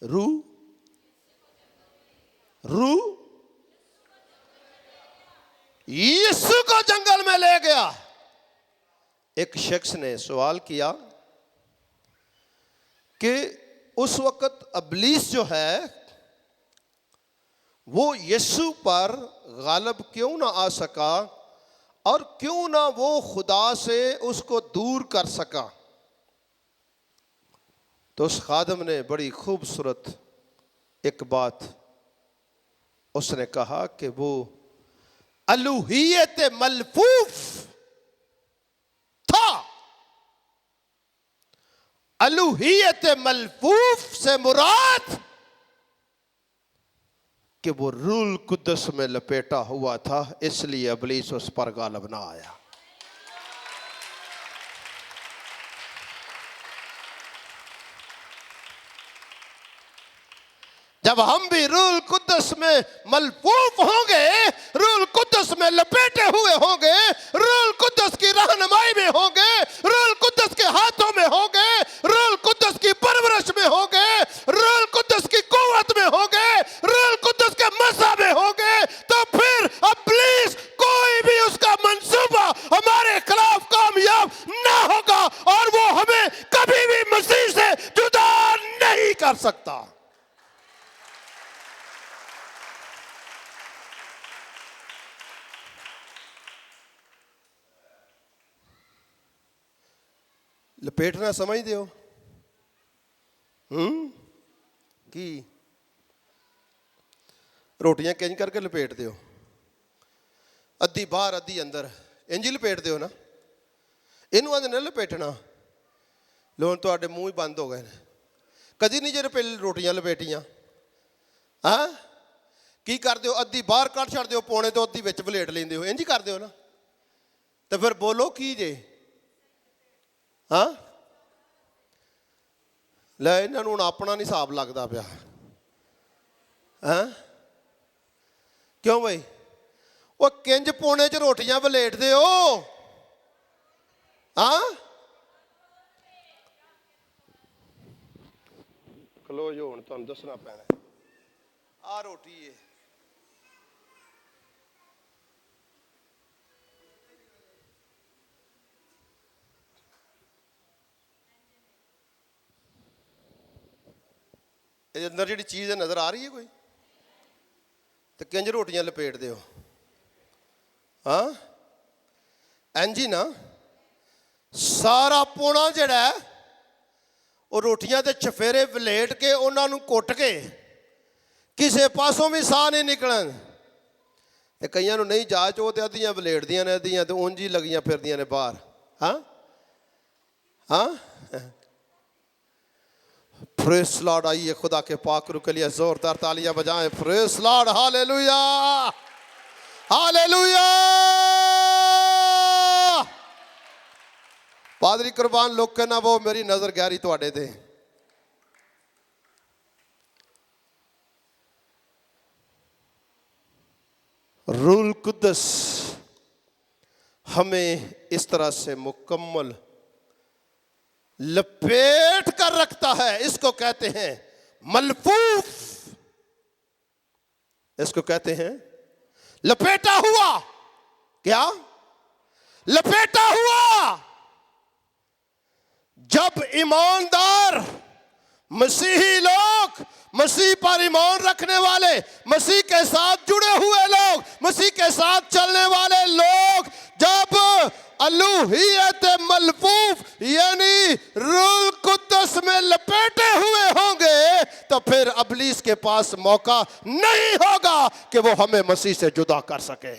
Speaker 2: रूह यीशु को जंगल में ले गया। एक शख्स ने सवाल किया कि उस वक्त इब्लीस जो है वो यीशु पर गालिब क्यों ना आ सका और क्यों ना वो खुदा से उसको दूर कर सका। तो उस खादम ने बड़ी खूबसूरत एक बात उसने कहा कि वो अलूहियत मलफूफ था। अलूहियत मलफूफ से मुराद कि वो रूह कुद्दस में लपेटा हुआ था, इसलिए इब्लीस उस पर गालिब ना आया। जब हम भी रूह कुद्दस में मलफूफ होंगे, रूह कुद्दस में लपेटे हुए होंगे, रूह कुद्दस की रहनुमाई में होंगे, रूह कुद्दस के हाथों में होंगे, रूह कुद्दस की परवरिश में होंगे, रूह कुद्दस की कुव्वत में होंगे, रूह कुद्दस के मज़ा में होंगे, तो फिर इब्लीस कोई भी उसका मंसूबा हमारे खिलाफ कामयाब ना होगा और वो हमें कभी भी मसीह से जुदा नहीं कर सकता। लपेटना समझते हो? की रोटियां किंज करके लपेटते हो? अद्धी बाहर अद्धी अंदर, इंज लपेटते हो ना। इनू आंदे ना लपेटना। लोन तुहाडे मूँह ही बंद हो गए। कदी नहीं जे रोटियां लपेटियां? हाँ, की करते हो? अद्धी बाहर कट छड्डदे हो, पौने तो अद्धी विच वलेट लेंदे हो, इंज ही करते हो ना। तो फिर बोलो की जे? हाँ, ले इन्हां नूं हुण अपना नहीं हिसाब लगता पिया। हाँ, क्यों भाई? वो किंज पौने च रोटियां वलेटदे हो? हाँ, खलो जो हुण तुहानूं दसना पैना। आ रोटी है, अंदर जी चीज़ नज़र आ रही है कोई? तो किंज रोटियां लपेटते हो? हाँ, इंज ही ना। सारा पौना जिहड़ा है वो रोटियां ते चफेरे वलेट के उन्होंने कुट के किसी पासों भी साह नहीं निकलन। ते कईयां नूं नहीं जाच, वो तो अद्धियां वलेटदियां ने, अद्धियां तो उंज ही लगियां फिरदियां ने बाहर। हाँ हाँ, प्रेस लॉर्ड। आइए खुदा के पाक रूह के लिए जोरदार तालियां बजाएं। Press Lord, hallelujah hallelujah. पादरी कुर्बान लोग के ना वो मेरी नजर गहरी तुहाडे ते। रूल कुद्दस हमें इस तरह से मुकम्मल लपेट कर रखता है। इसको कहते हैं मलफूफ, इसको कहते हैं लपेटा हुआ। क्या लपेटा हुआ? जब ईमानदार मसीही लोग, मसीह पर ईमान रखने वाले, मसीह के साथ जुड़े हुए लोग, मसीह के साथ चलने वाले लोग जब अलूहियत मलफूफ यानी रूह कुद्दस में लपेटे हुए होंगे तो फिर अबलीस के पास मौका नहीं होगा कि वो हमें मसीह से जुदा कर सके।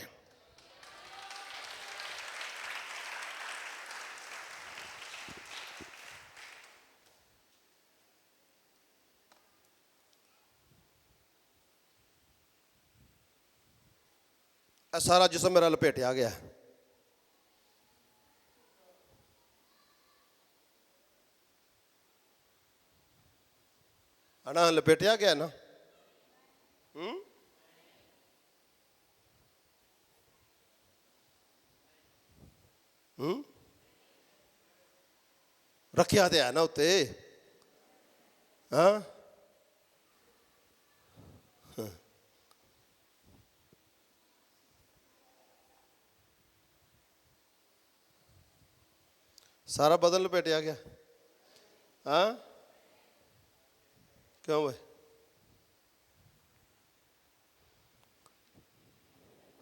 Speaker 2: सारा जिस्म मेरा लपेटा गया है। ना लपेटा गया ना। रखिया तो है ना उत्ते। हाँ सारा बदन लपेटा गया। हाँ क्यों भाई?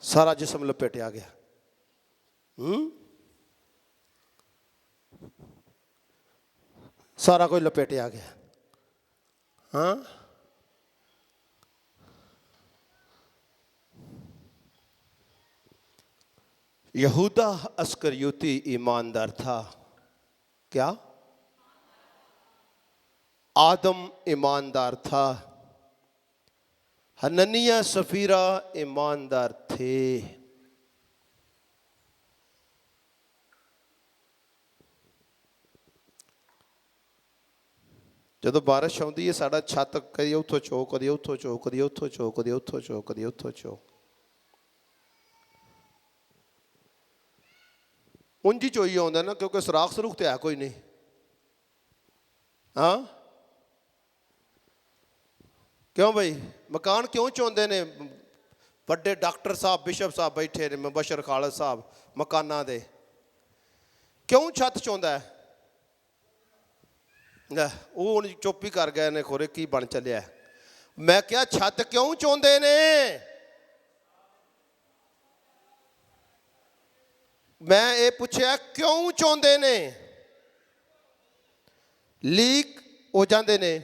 Speaker 2: सारा जिस्म लपेटा गया। सारा कोई लपेटा गया। हाँ यहूदा अस्करियोती ईमानदार था। क्या? आदम ईमानदार था। हननिया सफीरा ईमानदार थे। जदों बारिश आउंदी है साडा छत कदी उथों चो, कदी उथों चो, कदी उथों चो, कदी उथों चो, कदी उथों चो। उंज ही चोई आउंदा ना, क्योंकि सुराख सरूख तो है कोई नहीं। हाँ क्यों भाई? मकान क्यों चौंदे ने? बड़े डॉक्टर साहब बिशप साहब बैठे ने, मुबशर खालिद साहब मकाना दे। क्यों छत चौंदा है? वो हुण चुप ही कर गए ने, खोरे की बन चलिया। मैं क्या छत क्यों चौंदे ने? मैं ये पूछया क्यों चौंदे ने? लीक हो जाते ने,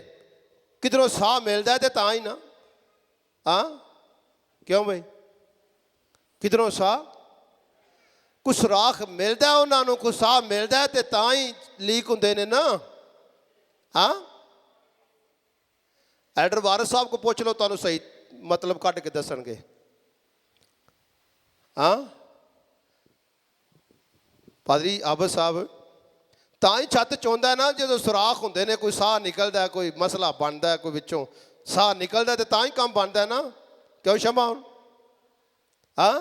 Speaker 2: किधरों साह मिलता है तो तां ही ना। हाँ क्यों भाई? किधरों साह कुछ सुराख मिलता है उन्होंने, कुछ साह मिलता है तो तां ही लीक होंदे ने ना। हाँ एडर वारिस साहब को पूछ लो, तुहानू सही मतलब कट के दसणगे। हाँ पादरी आबद साहब तां ही छत चौंदा है ना जो सुराख होंदे ने, कोई साह निकलता है, कोई मसला बनता है, कोई विचों साह निकलता है तो तां ही काम बनता है ना। क्यों शमा? हाँ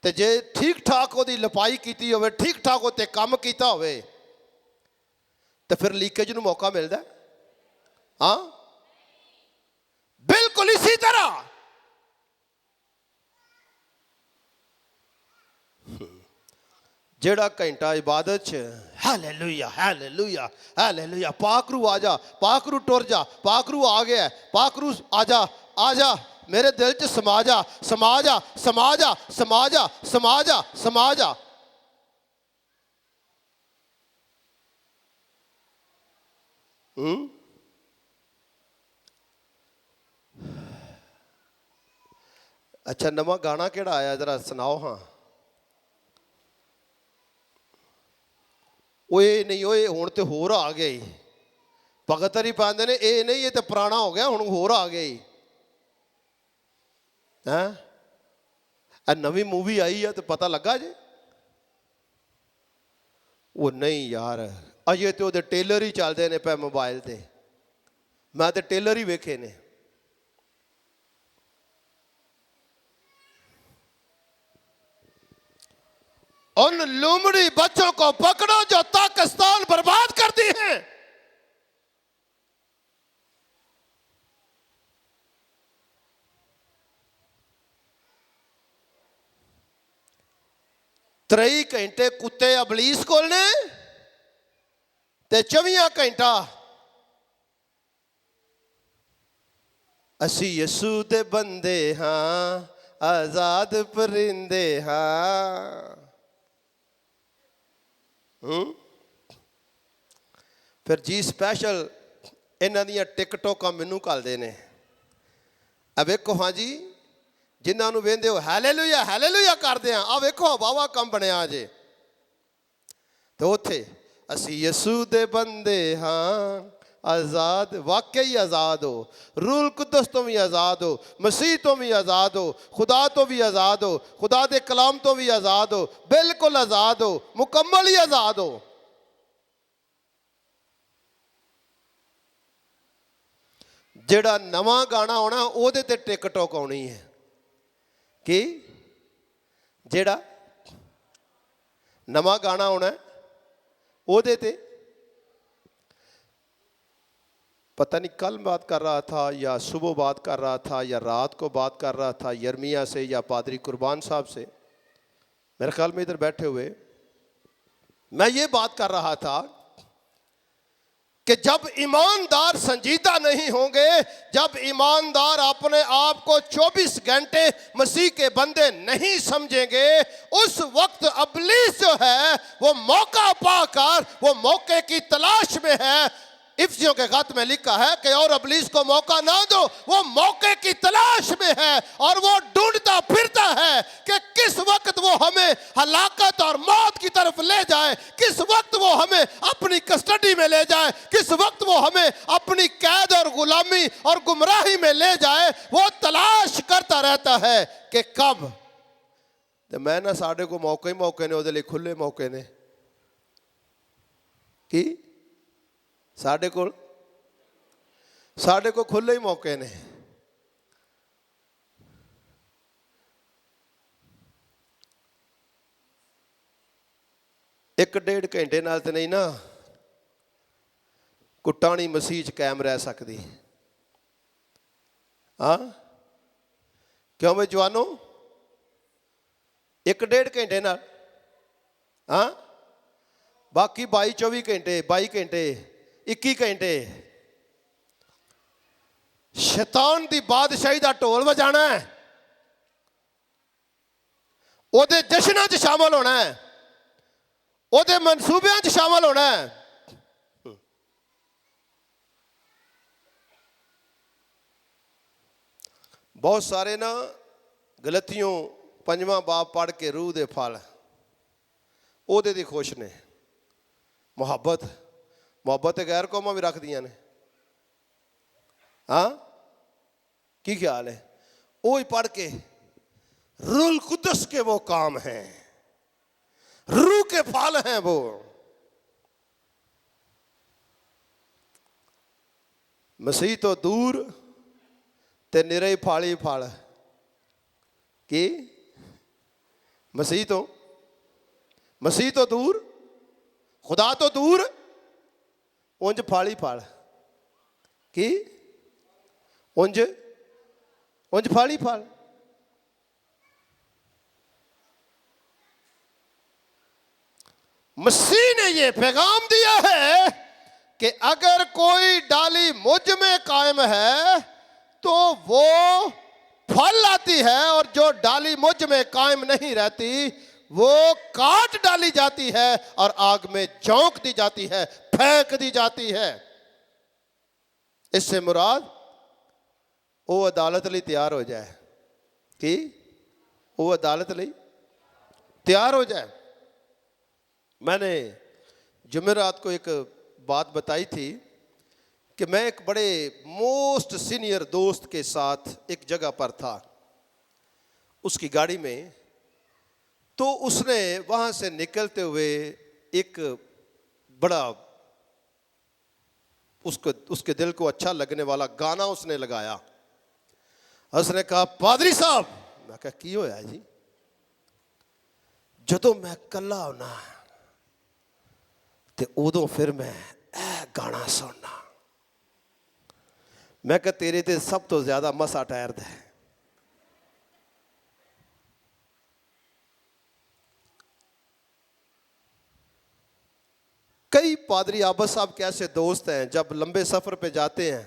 Speaker 2: तो जे ठीक ठाक वो लपाई की हो, ठीक ठाक उत्ते काम किया हो तो फिर लीकेज नूं मौका मिलता है। हाँ बिल्कुल इसी तरह जेड़ा घंटा इबादत च हालेलुया हालेलुया हालेलुया, पाकरू आ जा, पाकरू टुर जा, पाकरू आ गया, पाकरू आ जा, आ जा मेरे दिल च समा जा, समा जा, समा जा, समा जा, समा जा, समा जा। अच्छा नवा गाना केड़ा आया जरा सुनाओ। हाँ ओए नहीं ओए हुण तो होर आ गया। ਭਗਤਰੀ ਪਾਉਂਦੇ ਨੇ, ਇਹ ਨਹੀਂ ਇਹ ਤਾਂ ਪੁਰਾਣਾ ਹੋ ਗਿਆ, ਹੁਣ ਹੋਰ ਆ ਗਿਆ ਹੀ ਹੈ। ਇਹ ਨਵੀਂ ਮੂਵੀ ਆਈ ਆ ਤੇ ਪਤਾ ਲੱਗਾ ਜੇ? ਉਹ ਨਹੀਂ ਯਾਰ, ਅਜੇ ਤੇ ਉਹਦੇ ਟੇਲਰ ਹੀ ਚੱਲਦੇ ਨੇ ਪਏ ਮੋਬਾਈਲ ਤੇ, ਮੈਂ ਤੇ ਟੇਲਰ ਹੀ ਵੇਖੇ ਨੇ। उन लूमड़ी बच्चों को पकड़ो जो पाकिस्तान बर्बाद करती हैं। त्रेई घंटे कुत्ते अबलीस कोल ने ते 24 घंटा असी यसू दे बंदे हाँ, आजाद परिंदे हाँ। फिर जी स्पैशल इन्हां दियां टिकटोकां मैनू घलदे ने। आ वेखो हाँ जी, जिन्हां नूं वेंदे हो हालेलुया हालेलुया करदे आ, वेखो वावा कम बनिया जे। तो उत्थे असी यसू दे बंदे हाँ, आज़ाद, वाकई आज़ाद हो, रूल कुदस तो भी आज़ाद हो, मसीह तो भी आज़ाद हो, खुदा तो भी आज़ाद हो, खुदा दे कलाम तो भी आज़ाद हो, बिल्कुल आज़ाद हो, मुकम्मल ही आज़ाद हो। जेड़ा नवा गाना होना ओदे ते टिकटॉक आनी है कि जेड़ा नवा गाना होना ओदे ते, पता नहीं कल बात कर रहा था या सुबह बात कर रहा था या रात को बात कर रहा था यर्मिया से या पादरी कुर्बान साहब से, मेरे ख्याल में इधर बैठे हुए, मैं ये बात कर रहा था कि जब ईमानदार संजीदा नहीं होंगे, जब ईमानदार अपने आप को 24 घंटे मसीह के बंदे नहीं समझेंगे, उस वक्त अबलीस जो है वो मौका पाकर वो मौके की तलाश में है। इफ्सियों के खत में लिखा है कि और अबलीस को मौका ना दो, वो मौके की तलाश में है और वो ढूंढता फिरता है कि किस वक्त वो हमें हलाकत और मौत की तरफ ले जाए, किस वक्त वो हमें अपनी कस्टडी में ले जाए, किस वक्त वो हमें अपनी कैद और गुलामी और गुमराही में ले जाए। वो तलाश करता रहता है कि कब। तो मैं ना साढ़े को मौके ही मौके ने, उहदे लई खुले मौके ने कि साढ़े को खुले ही मौके ने। एक डेढ़ घंटे नाल तो नहीं ना कुटाणी मसीह च कायम रह सकती। हाँ क्यों भाई जवानों, एक डेढ़ घंटे नाल, हाँ बाकी 22-24 घंटे 22 घंटे 21 घंटे शैतान दी बादशाही दा ढोल बजाना है, ओदे जश्नां च शामिल होना है, ओदे मनसूबियां च शामिल होना है। बहुत सारे ना गलतियों 5वां बाब पढ़ के रूह दे फल ओदे दी खुश ने। मुहब्बत गैर कौमां भी रख दियां ने। हाँ की ख्याल है? वो ही पढ़ के रूल कुदस के वो काम हैं, रूह के फल हैं वो। मसीह तो दूर ते निरे फाली फल की, मसीह तो दूर, खुदा तो दूर, उंज फाली फल की, उंज फाली फल। मसीह ने ये पैगाम दिया है कि अगर कोई डाली मुझ में कायम है तो वो फल लाती है, और जो डाली मुझ में कायम नहीं रहती वो काट डाली जाती है और आग में झोंक दी जाती है, फेंक दी जाती है। इससे मुराद वो अदालत लिए तैयार हो जाए कि वो अदालत लिए तैयार हो जाए। मैंने जुमेरात को एक बात बताई थी कि मैं एक बड़े मोस्ट सीनियर दोस्त के साथ एक जगह पर था, उसकी गाड़ी में। तो उसने वहाँ से निकलते हुए एक बड़ा उसके दिल को अच्छा लगने वाला गाना उसने लगाया। उसने कहा, पादरी साहब, मैं कहा की होया जी? जदों मैं कला होना ते उदों फिर मैं गाना सुनना। मैं कहा तेरे ते सब तो ज्यादा मसा ठहरदा है। कई पादरी आबद साहब के ऐसे दोस्त हैं, जब लंबे सफर पे जाते हैं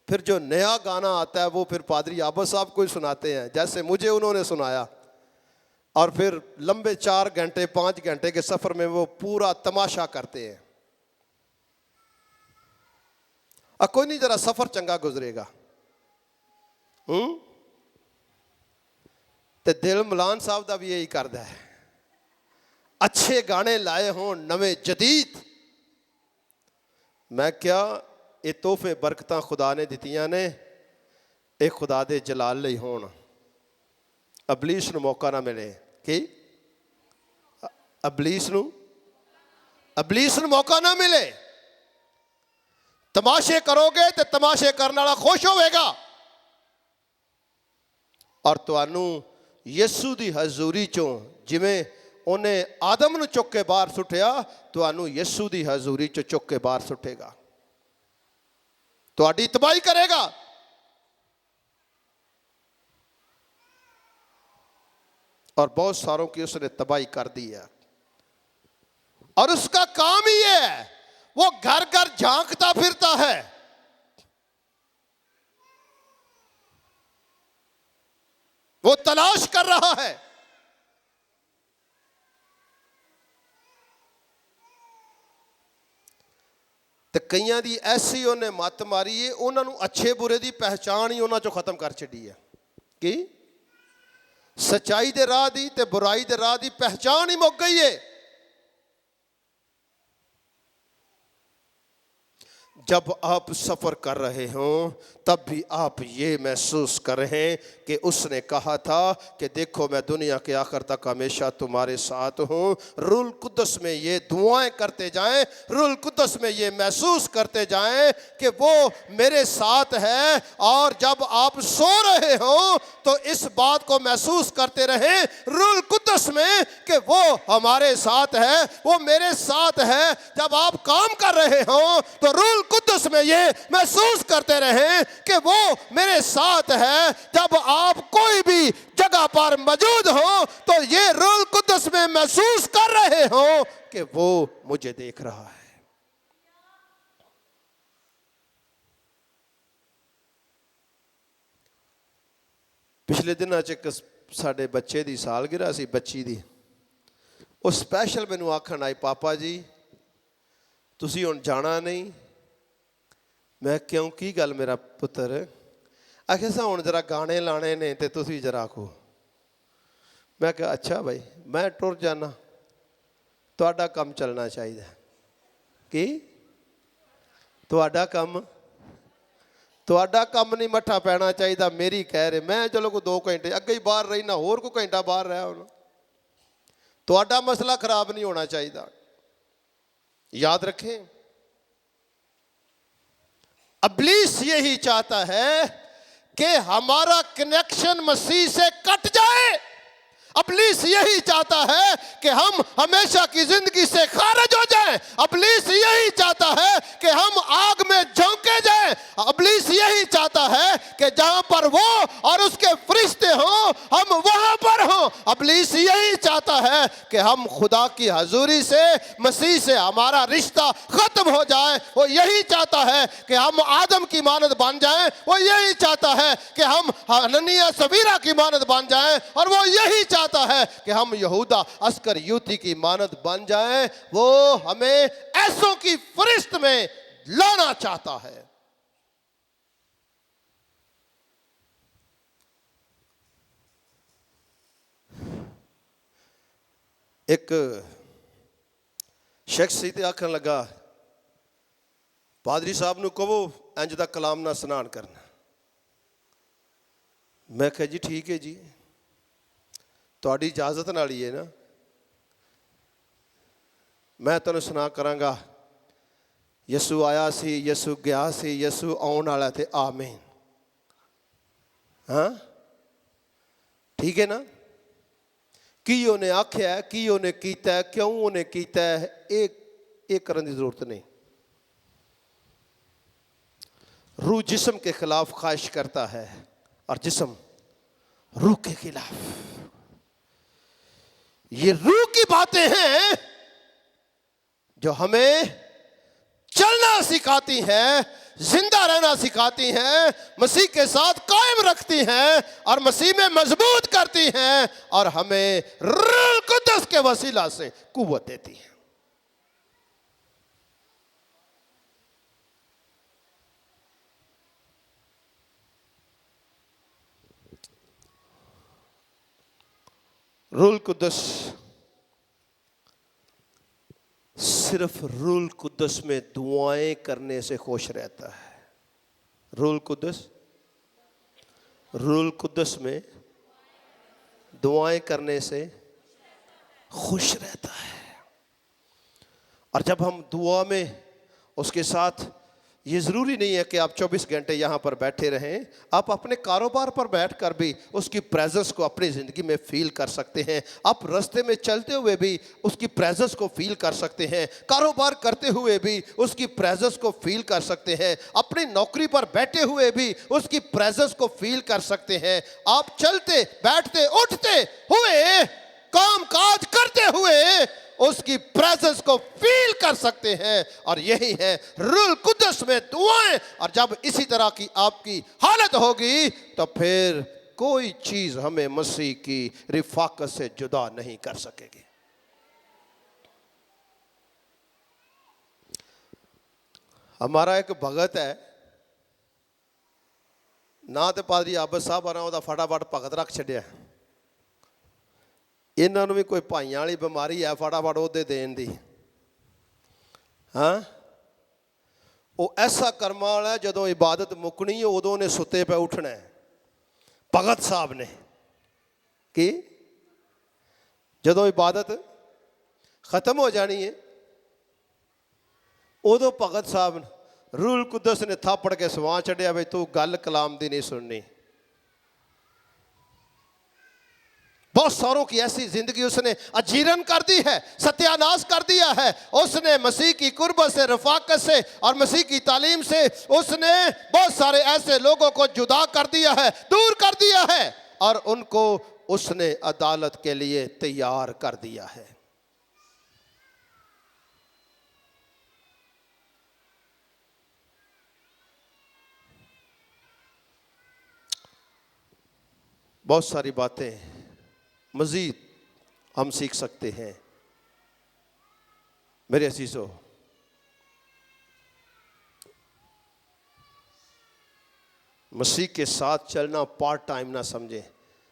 Speaker 2: फिर जो नया गाना आता है वो फिर पादरी आबद साहब को ही सुनाते हैं, जैसे मुझे उन्होंने सुनाया। और फिर लंबे 4 घंटे 5 घंटे के सफर में वो पूरा तमाशा करते हैं। कोई नहीं, जरा सफर चंगा गुजरेगा। ते दिल मलान साहब का भी यही करता है, अच्छे गाने लाए हों नवे जदीद। मैं क्या ये तोहफे बरकतां खुदा ने दित्तियां ने, ये खुदा दे जलाल लई होण, अबलीस नूं मौका ना मिले। कि अबलीस नूं मौका ना मिले। तमाशे करोगे तो तमाशे करने वाला खुश होवेगा, और तुहानू यसू दी हजूरी चों जिवें उन्हें आदम नूं चुक के बाहर सुट्टिया, तुहानू यसू दी हजूरी चों चुक के बाहर सुट्टेगा, तुहाडी तबाही करेगा। और बहुत सारों की उसने तबाही कर दी है। और उसका काम ही है, वो घर घर झांकता फिरता है। वो तलाश कर रहा है। तो कईयां दी ऐसी उन्हें मत मारी है, उन्होंने अच्छे बुरे दी पहचान ही उन्होंने चो खत्म कर छड़ी है। कि सच्चाई दे राह दी ते बुराई दे राह दी पहचान ही मुक गई है। जब आप सफर कर रहे हो तब भी आप ये महसूस कर रहे हैं कि उसने कहा था कि देखो मैं दुनिया के आखिर तक हमेशा तुम्हारे साथ हूँ। रूल कुद्दस में ये दुआएं करते जाएं, रूल कुद्दस में ये महसूस करते जाएं कि वो मेरे साथ है। और जब आप सो रहे हो तो इस बात को महसूस करते रहें रूल कुद्दस में कि वो हमारे साथ है, वो मेरे साथ है। जब आप काम कर रहे हो तो रूल कुद्दस में ये महसूस करते रहें कि वो मेरे साथ है। जब आप कोई भी जगह पर मौजूद हो तो ये रूल कुद्दस में महसूस कर रहे हो कि वो मुझे देख रहा है। पिछले दिनों च एक साडे बच्चे दी सालगिरह सी, बच्ची दी। वो स्पैशल मैनू आखण आई, पापा जी तुसी हुण जाना नहीं। मैं क्यों, की गल मेरा पुत्र? आखे सा हुण जरा गाने लाने ने ते तुसी जरा आखो। मैं कहा अच्छा भाई मैं टुर जाना, तुहाडा काम चलना चाहिए। कि तुहाडा काम नहीं मट्ठा पैना चाहिए। मेरी कह रहे मैं चलो को 2 घंटे अगे ही बाहर रही ना, होर को घंटा बाहर रहा होना, तुहाडा मसला खराब नहीं होना चाहिए। याद रखें, इब्लीस यही चाहता है कि हमारा कनेक्शन मसीह से कट जाए। इब्लीस यही चाहता है कि हम हमेशा की जिंदगी से खारिज हो जाएं। इब्लीस यही चाहता है कि हम आग में झोंके जाएं। इब्लीस यही चाहता है कि जहां पर वो और उसके फरिश्ते हों हम वहां पर हों। इब्लीस यही चाहता है कि हम खुदा की हजूरी से, मसीह से हमारा रिश्ता खत्म हो जाए। वो यही चाहता है कि हम आदम की मानद बन जाएं। वो यही चाहता है कि हम हननिया सवीरा की मानद बन जाएं। और वो यही चाहता है कि हम यहूदा अस्कर यूती की मानद बन जाएं। वो हमें ऐसों की फरिश्त में लाना चाहता है। एक शख्स से आखन लगा, पादरी साहब ਨੂੰ ਕਹੋ ਇੰਜ ਦਾ ਕਲਾਮ ਨਾਲ ਇਸ਼ਨਾਨ ਕਰਨਾ। मैं कहा जी ठीक है जी, ਤੁਹਾਡੀ ਇਜਾਜ਼ਤ ਨਾਲ ਹੀ ਹੈ ਨਾ। मैं ਤੁਹਾਨੂੰ ਸੁਣਾ ਕਰਾਂਗਾ, ਯਿਸੂ ਆਇਆ ਸੀ, ਯਿਸੂ ਗਿਆ ਸੀ, ਯਿਸੂ ਆਉਣ ਵਾਲਾ ਤੇ ਆਮੀਨ। हाँ ठीक है ना। की उन्हें आख्या है, की उन्हें कीता है, क्यों उन्हें कीता है, एक करने की जरूरत नहीं। रूह जिस्म के खिलाफ ख्वाहिश करता है और जिस्म रूह के खिलाफ। ये रूह की बातें हैं जो हमें चलना सिखाती हैं, जिंदा रहना सिखाती हैं, मसीह के साथ कायम रखती हैं और मसीह में मजबूत करती हैं और हमें रूह कुद्दस के वसीला से कुव्वत देती हैं। रूह कुद्दस सिर्फ रूह कुद्दस में दुआएं करने से खुश रहता है। रूह कुद्दस में दुआएं करने से खुश रहता है। और जब हम दुआ में उसके साथ, ये ज़रूरी नहीं है कि आप 24 घंटे यहाँ पर बैठे रहें, आप अपने कारोबार पर बैठकर भी उसकी प्रेजेंस को अपनी ज़िंदगी में फील कर सकते हैं। आप रास्ते में चलते हुए भी उसकी प्रेजेंस को फील कर सकते हैं, कारोबार करते हुए भी उसकी प्रेजेंस को फील कर सकते हैं, अपनी नौकरी पर बैठे हुए भी उसकी प्रेजेंस को फील कर सकते हैं। आप चलते बैठते उठते हुए, काम काज करते हुए उसकी प्रेजेंस को फील कर सकते हैं। और यही है रूह कुद्दस में दुआएं। और जब इसी तरह की आपकी हालत होगी तो फिर कोई चीज हमें मसीह की रिफाकत से जुदा नहीं कर सकेगी। हमारा एक भगत है ना, तो पादरी आबद साहब आना ਉਹਦਾ फटाफट भगत रख ਛੱਡਿਆ। ਇਹਨਾਂ ਨੂੰ ਵੀ ਕੋਈ ਭਾਈਆਂ ਵਾਲੀ ਬਿਮਾਰੀ ਹੈ ਫਟਾਫਟ ਉਹਦੇ ਦੇਣ ਦੀ। ਹਾਂ, ਉਹ ਐਸਾ ਕਰਮਾਂ ਵਾਲਾ ਜਦੋਂ ਇਬਾਦਤ ਮੁੱਕਣੀ ਉਦੋਂ ਨੇ ਸੁੱਤੇ ਪੈ ਉੱਠਣਾ ਹੈ। ਭਗਤ ਸਾਹਿਬ ਨੇ ਕਿ ਜਦੋਂ ਇਬਾਦਤ ਖਤਮ ਹੋ ਜਾਣੀ ਹੈ ਉਦੋਂ ਭਗਤ ਸਾਹਿਬ रूह कुद्दस ने थापड़ के सवा छड्या भी तू गल कलाम दी नहीं सुननी। बहुत सारों की ऐसी जिंदगी उसने अजीरन कर दी है, सत्यानाश कर दिया है। उसने मसीह की कुर्बत से, रफाकत से और मसीह की तालीम से उसने बहुत सारे ऐसे लोगों को जुदा कर दिया है, दूर कर दिया है और उनको उसने अदालत के लिए तैयार कर दिया है। बहुत सारी बातें मज़ीद हम सीख सकते हैं। मेरे अजीज़ों, मसीह के साथ चलना पार्ट टाइम ना समझें,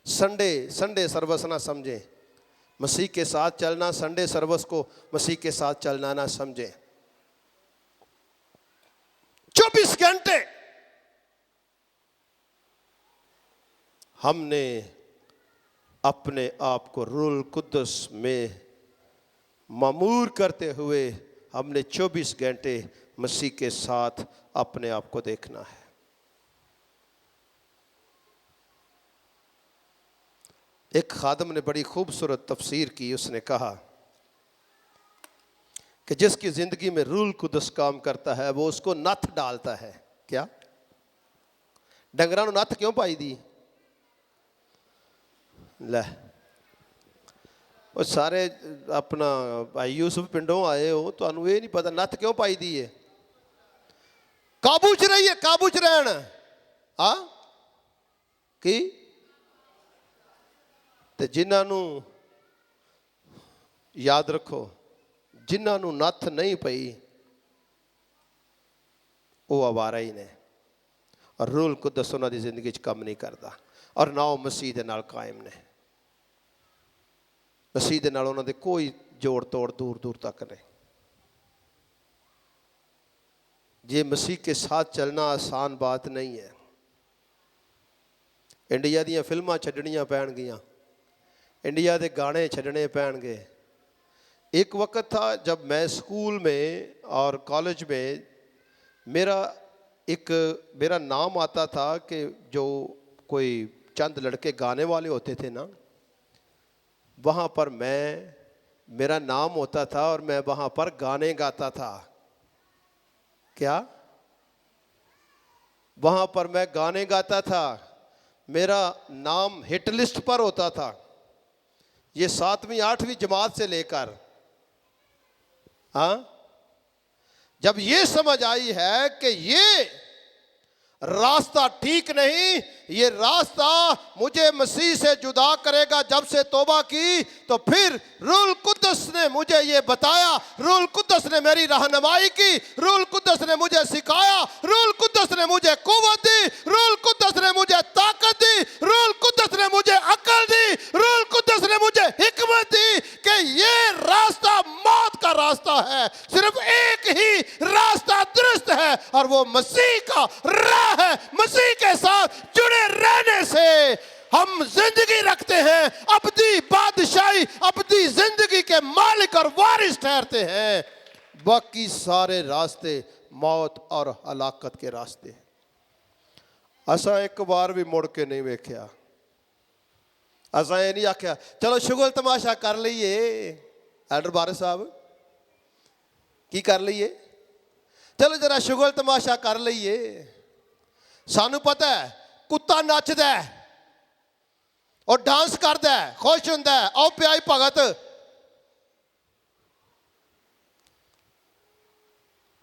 Speaker 2: संडे सर्विस ना समझें। मसीह के साथ चलना संडे सर्विस को मसीह के साथ चलना ना समझें। 24 घंटे हमने अपने आप को रूह कुद्दस में मामूर करते हुए हमने 24 घंटे मसीह के साथ अपने आप को देखना है। एक खादम ने बड़ी खूबसूरत तफसीर की। उसने कहा कि जिसकी जिंदगी में रूह कुद्दस काम करता है वो उसको नथ डालता है। क्या डंगरां नूं नथ क्यों पाई दी? ले वो सारे अपना भाई यूसुफ पिंडों आए हो, तो ये नहीं पता नथ क्यों पाई दी है? काबू च रही है, काबू च रहना। हाँ की ते जिन्होंने याद रखो, जिन्होंने नथ नहीं पई वो आवारा ही ने और रूह कुद्दस उन्हां दी जिंदगी च काम नहीं करता और ना वो मसीह दे नाल कायम ने। मसीह दे नाल उन्हां दे कोई जोड़ तोड़ दूर दूर तक नहीं। ये मसीह के साथ चलना आसान बात नहीं है। इंडिया ਦੀਆਂ ਫਿਲਮਾਂ ਛੱਡਣੀਆਂ ਪੈਣਗੀਆਂ, इंडिया के गाने छड़ने पैणगे। एक वक्त था जब मैं स्कूल में और कॉलेज में मेरा नाम आता था कि जो कोई चंद लड़के गाने वाले होते थे ना, वहाँ पर मेरा नाम होता था और मैं वहाँ पर गाने गाता था। क्या? वहाँ पर मैं गाने गाता था, मेरा नाम हिट लिस्ट पर होता था। ये 7वीं 8वीं जमात से लेकर, हाँ, जब ये समझ आई है कि ये रास्ता ठीक नहीं, ये रास्ता मुझे मसीह से जुदा करेगा, जब से तौबा की तो फिर रूल कुद्दस ने मुझे ये बताया, रूल कुद्दस ने मेरी रहनुमाई की, रूल कुद्दस ने मुझे सिखाया, रूल कुद्दस ने मुझे कुव्वत दी, रूल कुद्दस ने मुझे ताकत दी, रूल कुद्दस ने मुझे अकल दी, रूल कुद्दस ने मुझे हिकमत दी कि ये रास्ता मौत का रास्ता है। सिर्फ एक ही रास्ता दुरुस्त है और वो मसीह का राह है। मसीह के साथ जुड़े रहने से हम जिंदगी रखते हैं, अबदी बादशाही, अबदी जिंदगी के मालिक और वारिस ठहरते हैं। बाकी सारे रास्ते मौत और हलाकत के रास्ते। असा एक बार भी मुड़ के नहीं वेख्या। असा ये नहीं आख्या चलो शुगल तमाशा कर लीए। एल्डर बारिस साहब की कर लीए, चलो जरा शुगल तमाशा कर लीए। सानू पता है कुत्ता नचदा है और डांस करता है, खुश होंदा है, आओ प्याई भगत।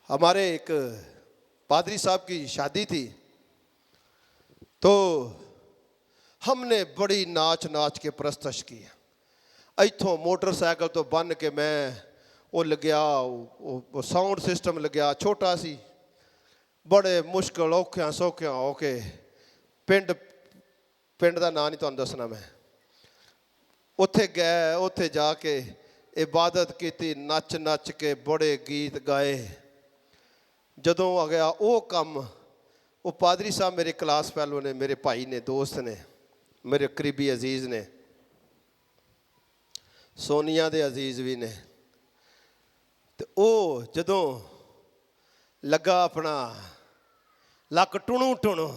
Speaker 2: हमारे एक पादरी साहब की शादी थी तो हमने बड़ी नाच नाच के प्रस्तश की। इथों मोटरसाइकिल तो बन के मैं वो लग्या, वो साउंड सिस्टम लग्या, छोटा सी, बड़े मुश्किल औखियां सौखियां होके पिंड का नाम नहीं तुहानू दसना मैं, उत्थे गए, उत्थे जाके इबादत की, नच नच के बड़े गीत गाए। जदों आ गया वो कम, वो पादरी साहब मेरे क्लास फैलो ने, मेरे भाई ने, दोस्त ने, मेरे करीबी अजीज़ ने, सोनिया दे अजीज़ भी ने। तो वो जदों लगा अपना लक टुणू टुणू,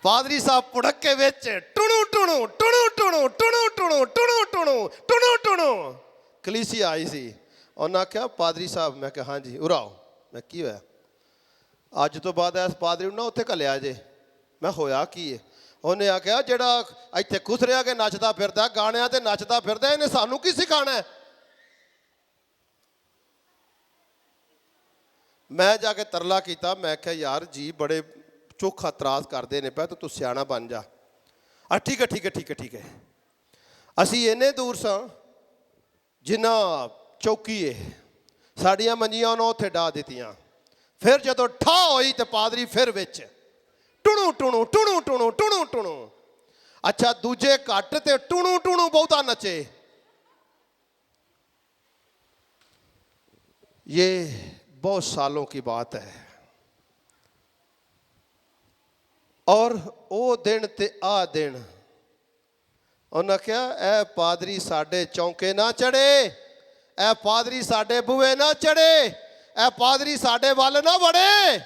Speaker 2: पादरी साहब पुड़के विच टुणू टुणू टुणू टुणू टुणू टुणू टुणू टुणू टुणू टुणू। कलीसिया आई सी, उन्हें आख्या पादरी साहब, मैं कहा हाँ जी उराओ। मैं की होया? अज तो बाद इस पादरी ना उत्थे घलिया जे। मैं होया की है? उन्हें आख्या जिहड़ा इत्थे खुसरिया के नचदा फिरदा, गाणियां ते नचदा फिरदा, इन्हें सानू की सिखाना है? मैं जाके तरला किया, मैं क्या यार जी बड़े चोखा तराज करते हैं पे, तो तू सियाना बन जा। ठीक है ठीक है ठीक है ठीक है। असी इन्ने दूर सा जिन्ना चौकी है, साड़ियाँ मंजियां उन्होंने उत्थे डा दित्तियां। फिर जदों ठा होई तो पादरी फिर विच टुणू टुणू टुणू टुणू टुणू टुणू। अच्छा दूजे घट ते टुणू टुणू बहुता नचे। ये बहुत सालों की बात है। और वो दिन ते आ दिन उन्हें क्या, ए पादरी साडे चौंके ना चढ़े, ए पादरी साडे बूहे ना चढ़े, ए पादरी साडे वल ना वड़े,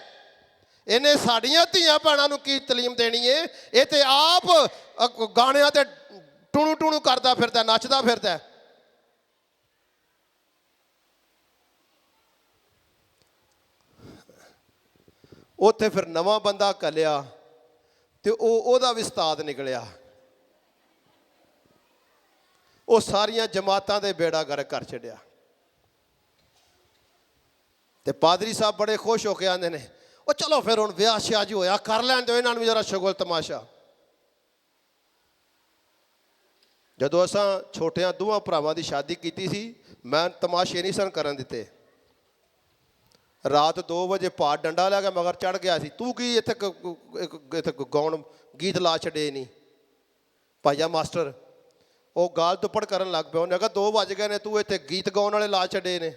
Speaker 2: इन्हें साड़ियां धियां भैणां नूं की तलीम देनी है? ये ते आप गाणियां ते टुणू टुणू करदा फिरदा, नचदा फिरदा। उत्थे फिर नवा बंदा कलिया तो ओदा भी उस्ताद निकलिया। वो सारियां जमातां दे बेड़ा गर्क कर छड्या। ते पादरी साहब बड़े खुश होके आंदे ने, ओ चलो फिर हुण विआह शिया जी होया, कर लैण दो इन्हां नूं जरा शुगल तमाशा। जदों असां छोटियां दोवां भरावां दी शादी कीती सी, मैं तमाशे नहीं सन करन दित्ते। रात 2 बजे भार डंडा लै के मगर चढ़ गया सी, तू की इत्थे गाउण गीत ला छड़े नहीं भाईया मास्टर। वो गाल दुपड़ करन लग पिया। उन्हें कहा 2 बज गए ने, तू इत्थे गीत गाउण वाले ला छड़े ने,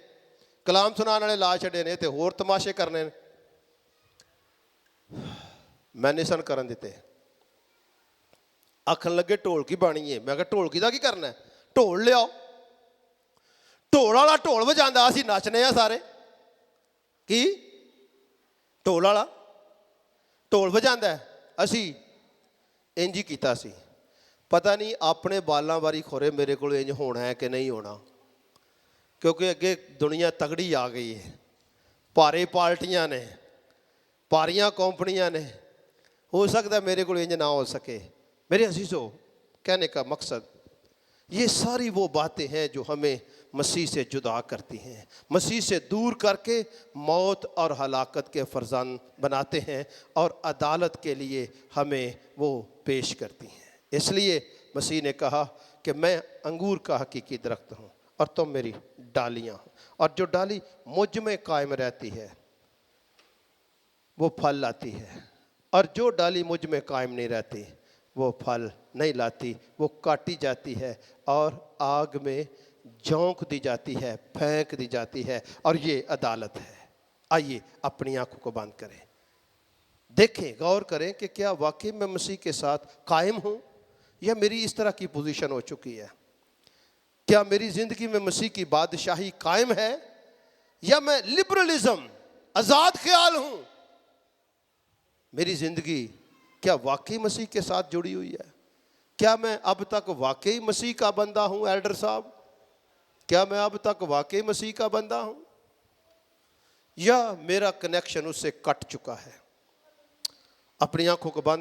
Speaker 2: कलाम सुनाने वाले ला छड़े ने ते होर तमाशे करने ने। मैं नहीं सन करन दिते। आखन लगे ढोलकी बाणी है, मैं कहा ढोलकी का की करना है, ढोल लियाओ। ढोल वाला ढोल वजांदा, असीं नचने आ सारे। की ढोल वाला ढोल वजांदा है, असीं इंज ही कीता सी। पता नहीं अपने बालां वारी खोरे मेरे को इंज होना है कि नहीं होना, क्योंकि अगे दुनिया तगड़ी आ गई है, भारे पार्टियां ने, भारियां कंपनियां ने। हो सकता मेरे को इंज ना हो सके। मेरे अजीजों, कहने का मकसद ये सारी वो बातें हैं जो हमें मसीह से जुदा करती हैं, मसीह से दूर करके मौत और हलाकत के फरजान बनाते हैं और अदालत के लिए हमें वो पेश करती हैं। इसलिए मसीह ने कहा कि मैं अंगूर का हकीकी दरख्त हूँ और तुम मेरी डालियाँ हो, और जो डाली मुझ में कायम रहती है वो फल लाती है, और जो डाली मुझ में कायम नहीं रहती वो फल नहीं लाती, वो काटी जाती है और आग में झोंक दी जाती है, फेंक दी जाती है। और ये अदालत है। आइए अपनी आंखों को बंद करें, देखें, गौर करें कि क्या वाकई मैं मसीह के साथ कायम हूँ या मेरी इस तरह की पोजीशन हो चुकी है। क्या मेरी ज़िंदगी में मसीह की बादशाही कायम है या मैं लिबरलिज्म, आज़ाद ख्याल हूँ। मेरी ज़िंदगी क्या वाकई मसीह के साथ जुड़ी हुई है? क्या मैं अब तक वाकई मसीह का बंदा हूँ? एल्डर साहब, क्या मैं अब तक वाकई मसीह का बंदा हूँ या मेरा कनेक्शन उससे कट चुका है? अपनी आंखों को बंद